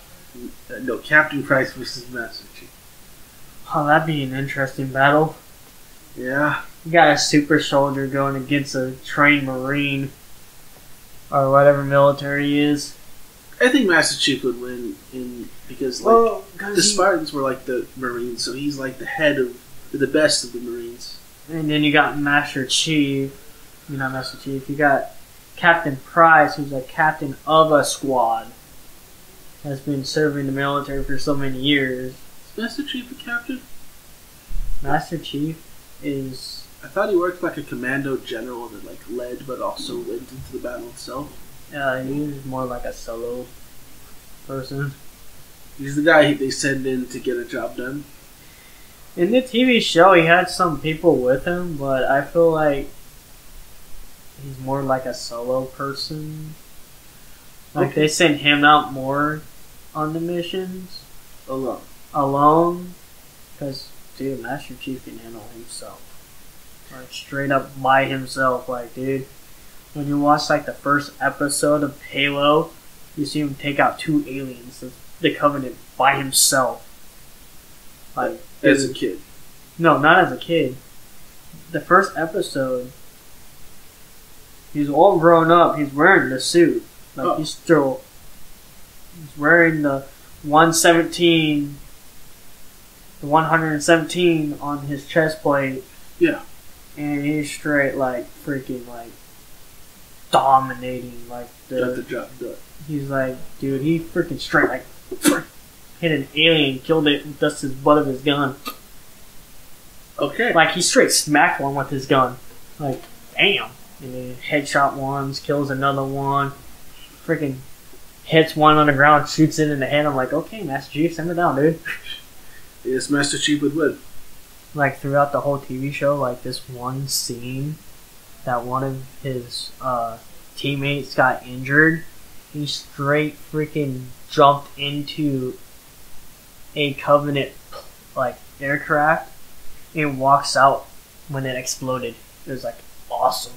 Captain Price versus Master Chief. Oh, that'd be an interesting battle. Yeah. You got a super soldier going against a trained marine, or whatever military he is. I think Master Chief would win because the Spartans were like the Marines, so he's like the head of the best of the Marines. And then you got Master Chief. You're not Master Chief. You got Captain Price, who's a captain of a squad. Has been serving the military for so many years. Is Master Chief a captain? Master Chief is... I thought he worked like a commando general that like led but also went into the battle itself. He's more like a solo person. He's the guy they send in to get a job done. In the TV show, he had some people with him, but I feel like he's more like a solo person. Like, Okay. they send him out more on the missions alone. Because, dude, Master Chief can handle himself. Like, straight up by himself. Like, dude, when you watch, like, the first episode of Halo, you see him take out 2 aliens, the Covenant, by himself. Like, As a kid. no, not as a kid. The first episode, he's all grown up. He's wearing the suit. Like, he's wearing the 117, the 117 on his chest plate. Yeah. and he's straight like freaking like dominating like Got the job done. He's like, dude, he freaking straight like hit an alien, killed it with just his butt of his gun. Okay. Like he straight smacked one with his gun. Like, damn. And then headshot ones, kills another one, freaking hits one on the ground, shoots it in the head. I'm like, okay, Master Chief, send it down, dude. Yes, Master Chief would win. Like throughout the whole TV show, like this one scene that one of his teammates got injured, he straight freaking jumped into a Covenant like aircraft and walks out when it exploded. It was like awesome.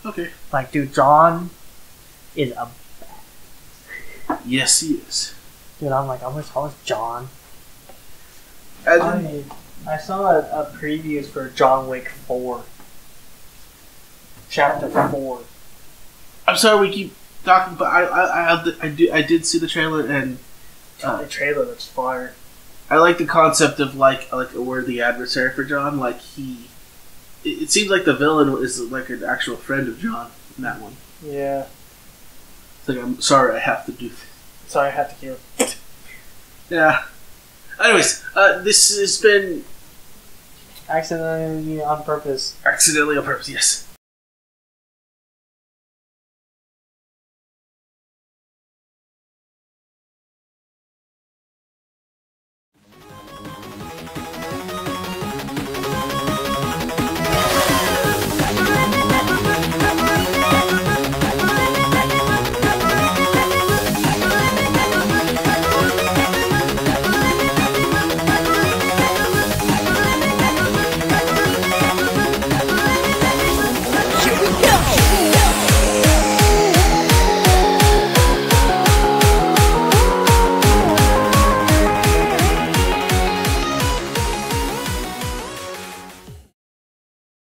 Okay. Like, dude, John is a Yes, he is. dude. I'm like, I wish I was John. And then, I saw a previews for John Wick 4. Chapter 4. I'm sorry we keep talking, but I did see the trailer, and The trailer looks fire. I like the concept of like a worthy adversary for John. Like it seems like the villain is like an actual friend of John in that one. Yeah. It's like, I'm sorry, I have to do this. Sorry, I had to kill. Yeah. Anyways, this has been Accidentally on purpose. accidentally on purpose. Yes.